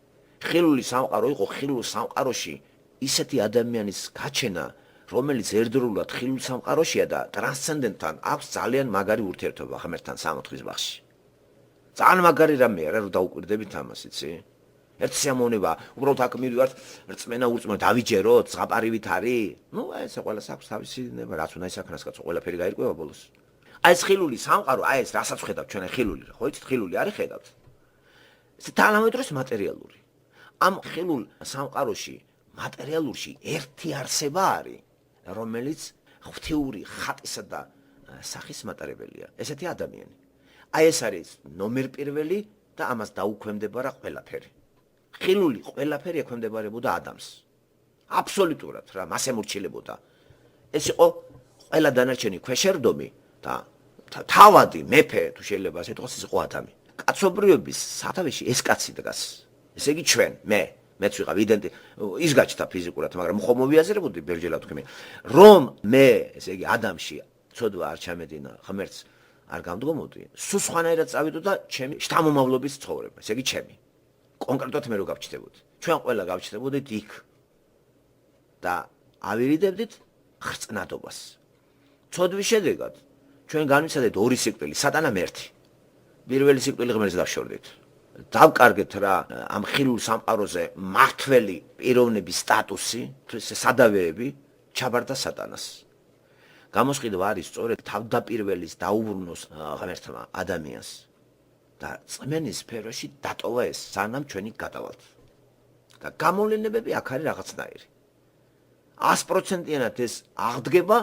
ხილული სამყარო იყო ხილულ სამყაროში ისეთი ადამიანის გაჩენა, რომელიც ერთდროულად ხილულ სამყაროშია და ტრანსცენდენტთან აქვს ძალიან მაგარი ურთიერთობა ღმერთთან სამოთხის ბაღში. ძალიან მაგარი რამეა რა, რომ დაუკვირდებით ამას, იცი? ერთ სიამოვნება, უბრალოდ აქ მივიდივართ, რწმენა ურწმენა დავიჯეროთ, ზღაპარივით არის? ნუ აი ეს ყველას აქვს თავისი ნება, რაც უნდა ისაქნას კაცო, ყველაფერი გაირკვევა ბოლოს. აი ეს ხილული სამყარო, აი ეს რასაც ხედავთ ჩვენ ხილული რა, ხო იცით ხილული არის ხედავთ. ეს თანამედროვე მატერიალური. ამ ხილულ სამყაროში, მატერიალურში ერთი არსება არის, რომელიც ღვთიური ხატისა და სახის მატარებელია. ესეთი ადამიანი. აი ეს არის ნომერ პირველი და ამას დაუქვემდებარა ყველაფერი. ხილული ყველაფერი ექვემდებარებოდა ადამიანს. აბსოლუტურად რა, მას ემორჩილებოდა. ეს იყო ყველა დანარჩენი ქვეშერდომი და თავადი მეფე თუ შეიძლება ასე ვთქვას, ის იყო ადამიანი. კაცობრიობის სათავეში ეს კაცი დგას. ესე იგი ჩვენ, მეც ვიყავ იდენტი, ის გაჩნდა ფიზიკურად, მაგრამ ხომ მოვიაზრებოდი ბერჯელა თქვი, რომ მე, ესე იგი ადამიანში ცოდვა არ ჩამედინა, ღმერთს არ გამდგომოდი, სულ სხვანაირად წავიდო და ჩემი შთამომავლობის ცხოვრება, ესე იგი ჩემი. კონკრეტულად მე რო გავჩნდებოდი. ჩვენ ყველა გავჩნდებოდით იქ და ავირიდებდით ხრწნადობას. ცოდვის შედეგად ჩვენ განვიცადეთ ორი სიკვდილი, სატანამ ერთი. პირველი სიკვდილი ღმერთს დავშორდით. დავკარგეთ რა ამ ხილულ სამყაროზე მართველი პიროვნების სტატუსი, სადავეები ჩაბარდა სატანას. გამოსყიდვა არის სწორედ თავდაპირველის დაუბრუნოს ღმერთმა ადამიანს და წმენის სფეროში დატოვა ეს სანამ ჩვენი გადავალთ. და გამოვლენებები აქ არის რაღაცნაირი. 100%-იანად ეს აღდგება,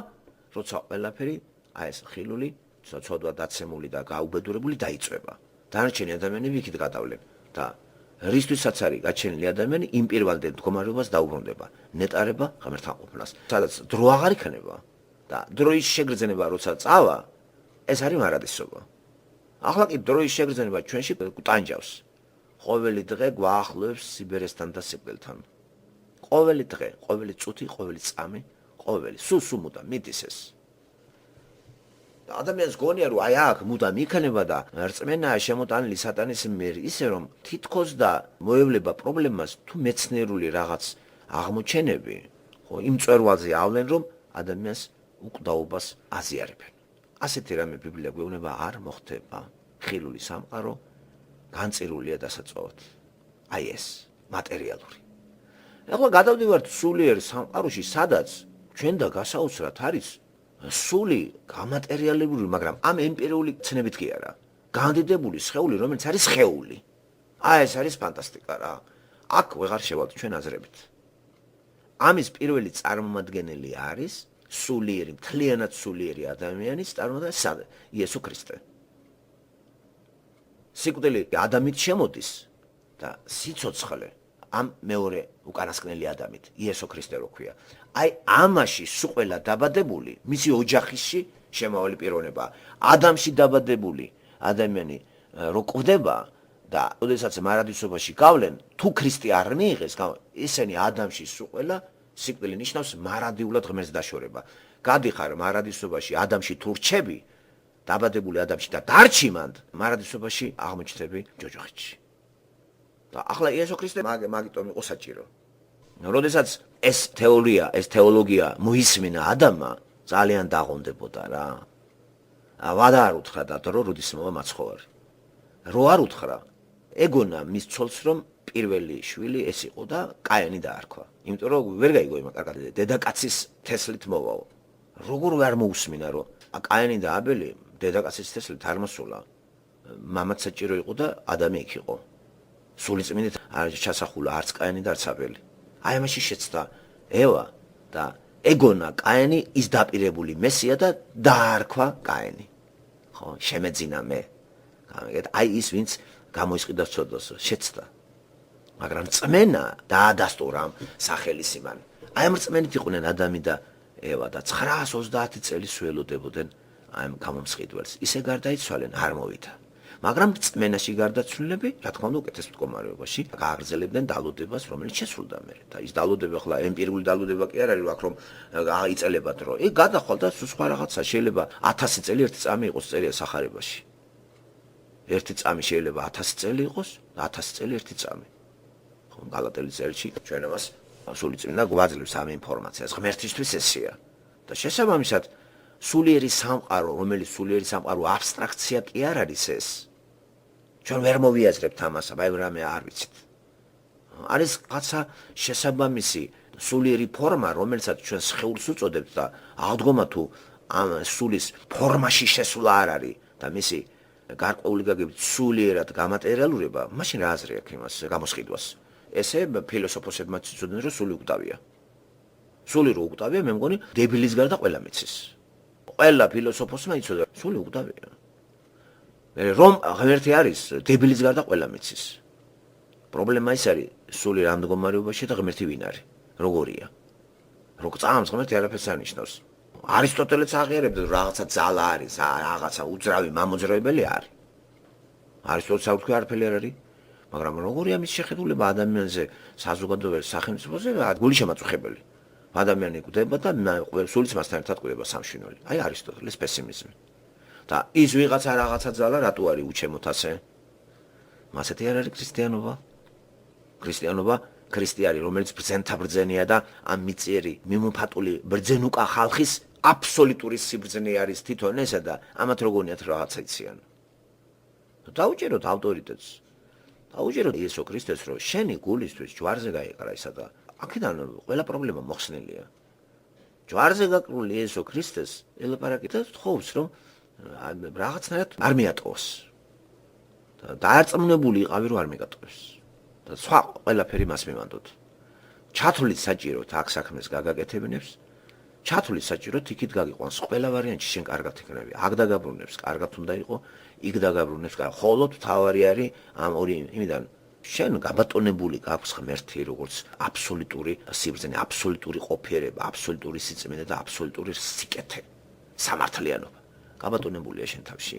როცა ყველაფერი აი ეს ხილული ცოდვა დაცემული და გაუბედურებული დაიწვება. დანარჩენი ადამიანები იქით გადავლენ და რისთვისაც არის გაჩენილი ადამიანი იმ პირველდენ მდგომარეობას დაუბრუნდება, ნეტარება ღმერთთან ყოფნას. სადაც დრო აღარ იქნება და დროის შეგრძნება როცა წავა, ეს არის მარადისობა. ახლა კი დროის შეგრძნება ჩვენში ტანჯავს. ყოველი დღე გვაახლოებს სიბერესთან და სიკვდილთან. ყოველი დღე, ყოველი წუთი, ყოველი წამი, ყოველი სულ მუდამ მიდის ეს. ადამიანს გონია რომ აი აქ მუდამ იქნება და რწმენაა შემოტანილი სატანის მიერ ისე რომ თითქოს და მოევლება პრობლემას თუ მეცნიერული რაღაც აღმოჩენები, ხო, იმ წვერვალზე ავლენ რომ ადამიანს უკვდაობას აზიარებენ. ასეთი რამე ბიბლია გვეუბნება არ მოხდება. ხილული სამყარო განწირულია დასაწვავად. აი ეს მატერიალური. ახლა გადავდივართ სულიერ სამყაროში, სადაც ჩვენ და გასაოცრად არის სული გამატერიალებული, მაგრამ ამ ემპირიული ცნებით კი არა. განდიდებული სხეული, რომელიც არის სხეული. აი ეს არის ფანტასტიკა რა. აქ ვეღარ შევალთ ჩვენ აზრებით. ამის პირველი წარმომადგენელი არის სულიერი, მთლიანად სულიერი ადამიანის წარმომადგენელი იესო ქრისტე. სიკვდილი ადამიანით შემოდის და სიცოცხლე ამ მეორე უკანასკნელი ადამით, იესო ქრისტე რო ქვია. აი ამაში სულ ყველა დაბადებული, მისი ოჯახში შემავალი პიროვნება, ადამიანში დაბადებული ადამიანი რო კვდება და ოდესაც მარადისობაში გავლენ, თუ ქრისტე არ მიიღეს, ისინი ადამიანში სულ სიკვდილი ნიშნავს მარადიულად ღმერთს დაშორება. გადიხარ მარადისობაში ადამიანში თუ რჩები, დაბადებული ადამიანში და დარჩი მანდ, მარადისობაში აღმოჩნდები ჯოჯოხეთში. და ახლა იესო ქრისტე მაგიტომ იყო საჭირო. როდესაც ეს თეოლოგია მოისმინა ადამიანმა, ძალიან დაღონდებოდა რა. ვადა არ უთხრა და დრო როდის მოვა მაცხოვარი. რო არ უთხრა, ეგონა მის ცოლს რომ პირველი შვილი ეს იყო და კაენი დაარქვა. იმიტომ რომ ვერ გაიგო იმ კარგად დედაკაცის თესლით მოვაო. როგორ არ მოусმინა რომ კაენი და აბელი დედაკაცის თესლით არ მოსულა. მამაც საჭირო იყო და ადამი იქ იყო. სულიწმინდით არ ჩასახულა არც კაენი და არც აბელი. აი ამაში შეცდა ევა და ეგონა კაენი ის დაპირებული მესია და დაარქვა კაენი. ხო, შემეძინა მე. აი ის ვინც გამოისყიდა ცოდვას შეცდა. მაგრამ წმენა დაადასტურა სახელის იმან. აი ამ წმენით იყვნენ ადამი და ევა და 930 წელი სველოდებოდნენ აი ამ გამომსყიდველს. ისე გარდაიცვალენ არ მოვიდა. მაგრამ წმენაში გარდაცვლილები, რა თქმა უნდა, უკეთეს მდგომარეობაში გააგრძელებდნენ დალოდებას, რომელიც შესრულდა მე. და ის დალოდება ხლა ემპირიული დალოდება კი არ არის, აქ რომ იწელებათ რომ ეგ გადახვალ და სხვა რაღაცა შეიძლება 1000 წელი ერთი წამი იყოს წერია სახარებაში. ერთი წამი შეიძლება 1000 წელი იყოს და 1000 წელი ერთი წამი. ხო, გალატელი წელში ჩვენ ამას სულიწმინდა გვაძლევს ამ ინფორმაციას. ღმერთისთვის ესეა. და შესაბამისად სულიერი სამყარო, რომელიც სულიერი სამყარო აბსტრაქცია კი არ არის ეს. ჩვენ ვერ მოვიაზრებთ ამას, აი რამე არ ვიცით. არის რაღაცა შესაბამისი სულიერი ფორმა, რომელსაც ჩვენ სხეულს უწოდებთ და აღდგომა თუ ამ სულის ფორმაში შესვლა არ არის და მისი გარკვეული გაგებით სულიერად გამატერიალურება, მაშინ რა აზრი აქვს იმას გამოსყიდვას? ესე ფილოსოფოსებმა ცდილობენ რომ სული უკტავია. სული რო უკტავია, მე მგონი დებილის გარდა ყველა მიცის. ყველა ფილოსოფოსმა იცოდა სული უკტავია. რომ ღმერთი არის დებილის გარდა ყველა მიცის. პრობლემა ის არის სული რამ მდგომარეობაში და ღმერთი ვინ არის? როგორია? როგორ წამს ღმერთი არაფერს არ ნიშნავს. არისტოტელეც აღიარებდა რომ რაღაცა ძალა არის, რაღაცა უძრავი მამოძრავებელი არის. არისტოტელს აუთხი არაფერი არ არის, მაგრამ როგორია მის შეხედულება ადამიანზე საზოგადოებრივ სახელმწიფოზე გული შემაწუხებელი. ადამიანი გვდება და სულიც მასთან ერთად გვდება სამშვინელი. აი არისტოტელის პესიმიზმი. და ის ვიღაცა რაღაცა ძალა რატო არის უჩემოთ ასე? მასეთი არ არის ქრისტიანობა. ქრისტიანობა ქრისტიანი, რომელიც ბრძენთა ბრძენია და ამ მიწიერი მიმოფატული ბრძენუკა ხალხის აბსოლუტური სიბრძნე არის თვითონ ესა და ამათ როგორიათ რაღაცა იციან. დაუჭეროთ ავტორიტეტს. დაუჭეროთ იესო ქრისტეს რომ შენი გულისთვის ჯვარზე გაიყრა ისა და აქედან ყველა პრობლემა მოხსნილია. ჯვარზე გაკრული იესო ქრისტეს ელაპარაკით და თხოვს რომ რაღაცნაირად არ მიატყოს. და დაარწმუნებული იყავი რომ არ მეგატყოს. და სხვა ყველაფერი მას მივანდოთ. ჩათვლით საჭიროთ აქ საქმეს გაგაკეთებინებს. ჩათვლით საჭიროთ იქით გაგიყვანს ყველა ვარიანტი შენ კარგად იქნები. აქ დაგაბრუნებს კარგად უნდა იყო, იქ დაგაბრუნებს კარგად. ხოლო თავარი არის ამ ორი იმიდან შენ გაბატონებული გაქვს ღმერთი როგორც აბსოლუტური სიბრძნე, აბსოლუტური ყოფიერება, აბსოლუტური სიწმინდე და აბსოლუტური სიკეთე, სამართლიანობა. გაბატონებულია შენ თავში.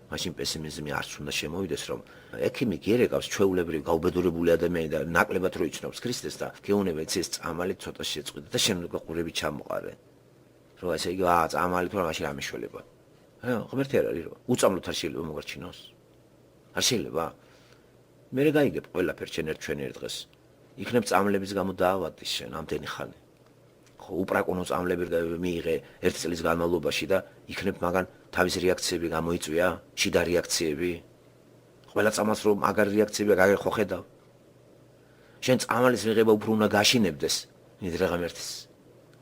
მაშინ პესიმიზმი არც უნდა შემოვიდეს რომ ექიმი გიერეკავს ჩვეულებრივ გაუბედურებული ადამიანი და ნაკლებად რო იცნობს ქრისტეს და გეუნება ეს წამალი ცოტა შეწყვიტა და შენ ყურები ჩამოყარე. რომ ესე იგი წამალი თუ მაშინ არ მეშველება. ღმერთი არ არის რომ უწამლოთ არ შეიძლება მოგარჩინოს. არ შეიძლება. მე გაიგებ ყველაფერ ჩვენ ერთ დღეს. იქნებ წამლების გამო დაავადდეს შენ ამდენი ხანი. ხო უპრაკონო წამლები მიიღე ერთ წლის განმავლობაში და იქნებ მაგან თავის რეაქციები გამოიწვია, შიდა რეაქციები. ყველა წამალს რომ მაგარ რეაქციები გაგეხო ხედავ. შენ წამალის მიღება უფრო უნდა გაშინებდეს, მიდრე ღმერთის.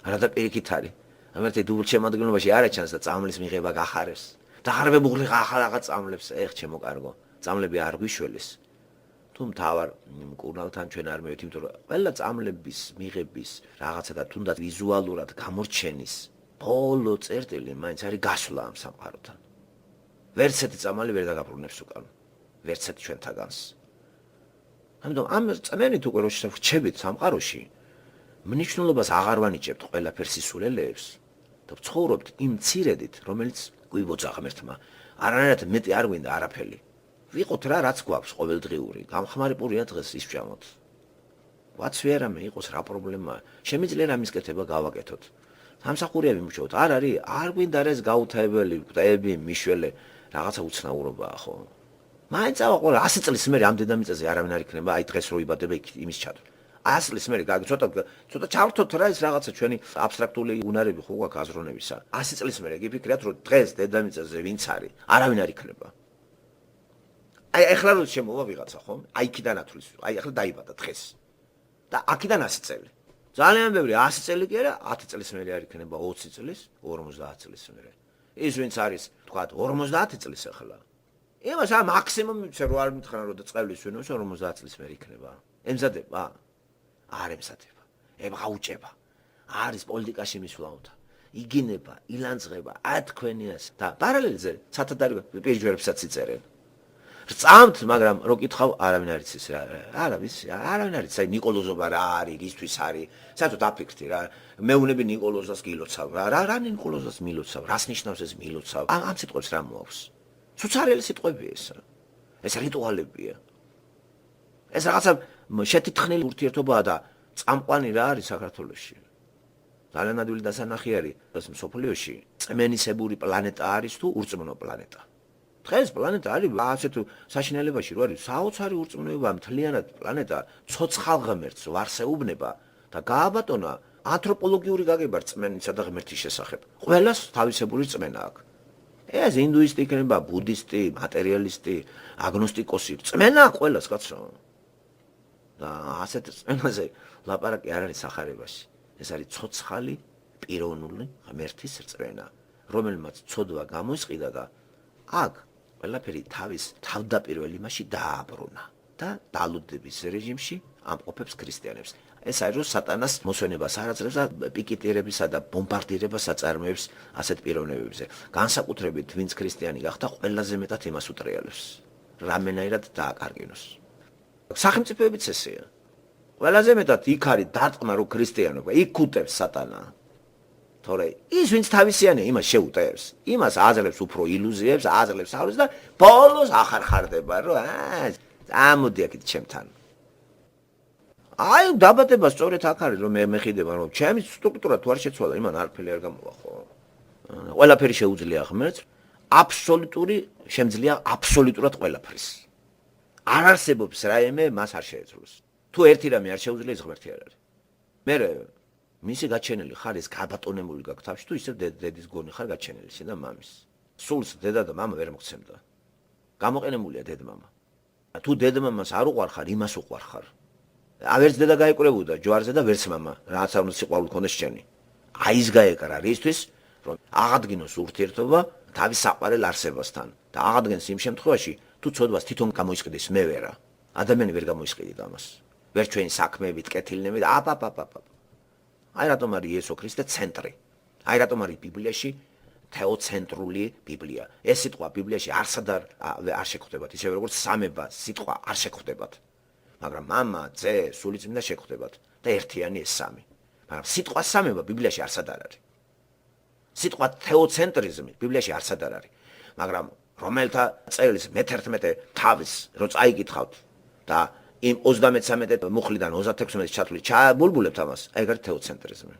არადა პირიქით არის. ღმერთი დუბლ შემადგენლობაში არ აჩანს და წამლის მიღება გახარებს. და ხარებებული რაღაც წამლებს ეხ ჩემო კარგო. წამლები არ გვიშველეს. თუ მთავარ მკურნალთან ჩვენ არ მივეთ, იმიტომ რომ ყველა წამლების მიღების რაღაცა და თუნდაც ვიზუალურად გამორჩენის ბოლო წერტილი მაინც არის გასვლა ამ სამყაროთან. ვერცეთი წამალი ვერ დაგაბრუნებს უკან. ვერცეთი ჩვენთაგანს. ამიტომ ამ წამენით უკვე რო შევრჩებით სამყაროში, მნიშვნელობას აღარ ვანიჭებთ ყველაფერ სისულელეებს და ვცხოვრობთ იმ მცირედით, რომელიც გვიბოძა ღმერთმა. არანაირად მეტი არ გვინდა არაფერი. ვიყოთ რა რაც გვაქვს ყოველდღიური, გამხმარებურია დღეს ისვჭამოთ. ვაცვიარამე იყოს რა პრობლემაა. შემიძლია რამის კეთება გავაკეთოთ. სამსახურია ვიმუშაოთ. არ არის, არ გვინდა ეს გაუთავებელი, კვდები, მიშველე, რაღაცა უცნაურობაა ხო? მაინც ავაყოლე 100 წლის მერე ამ დედამიწაზე არავინ არ იქნება, აი დღეს რო იბადება იქ იმის ჩათვლით. 100 წლის მერე ცოტა ჩავრთოთ რა ეს რაღაცა ჩვენი აბსტრაქტული უნარები ხო გვაქვს აზროვნებისა. 100 წლის მერე გიფიქრეთ რომ დღეს დედამიწაზე ვინც არის, არავინ არ იქნება. აი ახლა რო შემოვა ვიღაცა ხო? აი იქიდან ათვლის. აი ახლა დაიბადა დღეს. და აქედან 100 წელი. ძალიან ბევრი 100 წელი კი არა, 10 წლის მერე არ იქნება 20 წლის, 50 წლის მერე. ის ვინც არის, თქვა 50 წლის ახლა. იმას მაქსიმუმ ისე რო არ მითხრან რომ და წევლის ვინოს 50 წლის მერე იქნება. ემზადება? არ ემზადება. ებღაუჭება. არის პოლიტიკაში მისვლაუთა. იგინება, ილანძღება, ათქვენიას და პარალელზე სათადარი პირჯვერებსაც იწერენ. რწამთ, მაგრამ რო კითხავ, არავინ არ იცის რა. არავინ არ იცის, აი ნიკოლოზობა რა არის, ისთვის არის. საერთოდ აფიქრდი რა. მეუნები ნიკოლოზას გილოცავ რა. რა ნიკოლოზას მილოცავ, რას ნიშნავს ეს მილოცავ? ამ სიტყვებს რა მოაქვს? სუცარიელი სიტყვებია ეს. ეს რიტუალებია. ეს რაღაცა შეთითხნილი ურთიერთობაა და წამყვანი რა არის საქართველოში. ძალიან ადვილი დასანახი არის ეს მსოფლიოში. წმენისებური პლანეტა არის თუ ურწმუნო პლანეტა. დღეს პლანეტა არის ასე თუ საშინელებაში რო არის საოცარი ურწმუნოება მთლიანად პლანეტა ცოცხალ ღმერთს ვარსეუბნება და გააბატონა ანთროპოლოგიური გაგება რწმენისა და ღმერთის შესახებ. ყველას თავისებური რწმენა აქვს. ეს ინდუისტი იქნება, ბუდისტი, მატერიალისტი, აგნოსტიკოსი, რწმენა ყველას კაცო. და ასეთ რწმენაზე ლაპარაკი არ არის სახარებაში. ეს არის ცოცხალი პიროვნული ღმერთის რწმენა, რომელმაც ცოდვა გამოისყიდა და აქ ყველაფერი თავის თავდაპირველ იმაში დააბრუნა და დალუდების რეჟიმში ამყოფებს ქრისტიანებს. ეს არის რომ სატანას მოსვენებას არ აძლევს და პიკეტირებისა და ბომბარდირებას აწარმოებს ასეთ პიროვნებებზე. განსაკუთრებით ვინც ქრისტიანი გახდა, ყველაზე მეტად იმას უტრიალებს. რამენაირად დააკარგინოს. სახელმწიფოებიც ესეა. ყველაზე მეტად იქ არის დარტყმა რომ ქრისტიანობა იქ უტევს სატანა. თორე ის ვინც თავისიანია, იმას შეუტევს. იმას აძლევს უფრო ილუზიებს, აძლევს ავრებს და ბოლოს ახარხარდება რომ ამოდი აქეთ ჩემთან. აი დაბადება სწორედ აქ არის რომ მე მეხიდება რომ ჩემი სტრუქტურა თუ არ შეცვალა, იმან არაფერი არ გამოვა ხო. ყველაფერი შეუძლია ღმერთს, აბსოლუტური შემძლია აბსოლუტურად ყველაფრის. არ არსებობს რაიმე მას არ შეეძლოს. თუ ერთი რამე არ შეუძლია, ის ღმერთი არ არის. მე მისი გაჩენილი ხარ ის გაბატონებული გაქვს თავში თუ ისევ დედის გონი ხარ გაჩენილი შენ და მამის. სულს დედა და მამა ვერ მოგცემდა. გამოყენებულია დედმამა. თუ დედმამას არ უყვარ ხარ, იმას უყვარ ხარ. ავერც დედა გაეკრებოდა ჯვარზე და ვერც მამა, რაც არ უნდა სიყვარული ქონდეს შენი. აი ის გაეკრა რისთვის, რომ აღადგინოს ურთიერთობა თავის საყვარელ არსებასთან და აღადგენს იმ შემთხვევაში, თუ ცოდვას თვითონ გამოისყიდეს მე ვერა. ადამიანი ვერ გამოისყიდით ამას. ვერ ჩვენი საქმეებით, კეთილნებით, აი რატომ არის იესო ქრისტე ცენტრი. აი რატომ არის ბიბლიაში თეოცენტრული ბიბლია. ეს სიტყვა ბიბლიაში არ შეხვდებათ, ისე როგორც სამება სიტყვა არ შეხვდებათ. მაგრამ მამა, ძე, სულიწმინდა შეხვდებათ და ერთიანი ეს სამი. მაგრამ სიტყვა სამება ბიბლიაში არსად არ არის. სიტყვა თეოცენტრიზმი ბიბლიაში არსად არ არის. მაგრამ რომელთა წელს მე-11 თავის რო წაიკითხავთ და იმ 33 მუხლიდან 36 ჩათვლით ჩაბულბულებთ ამას, აი ეგ არის თეოცენტრიზმი.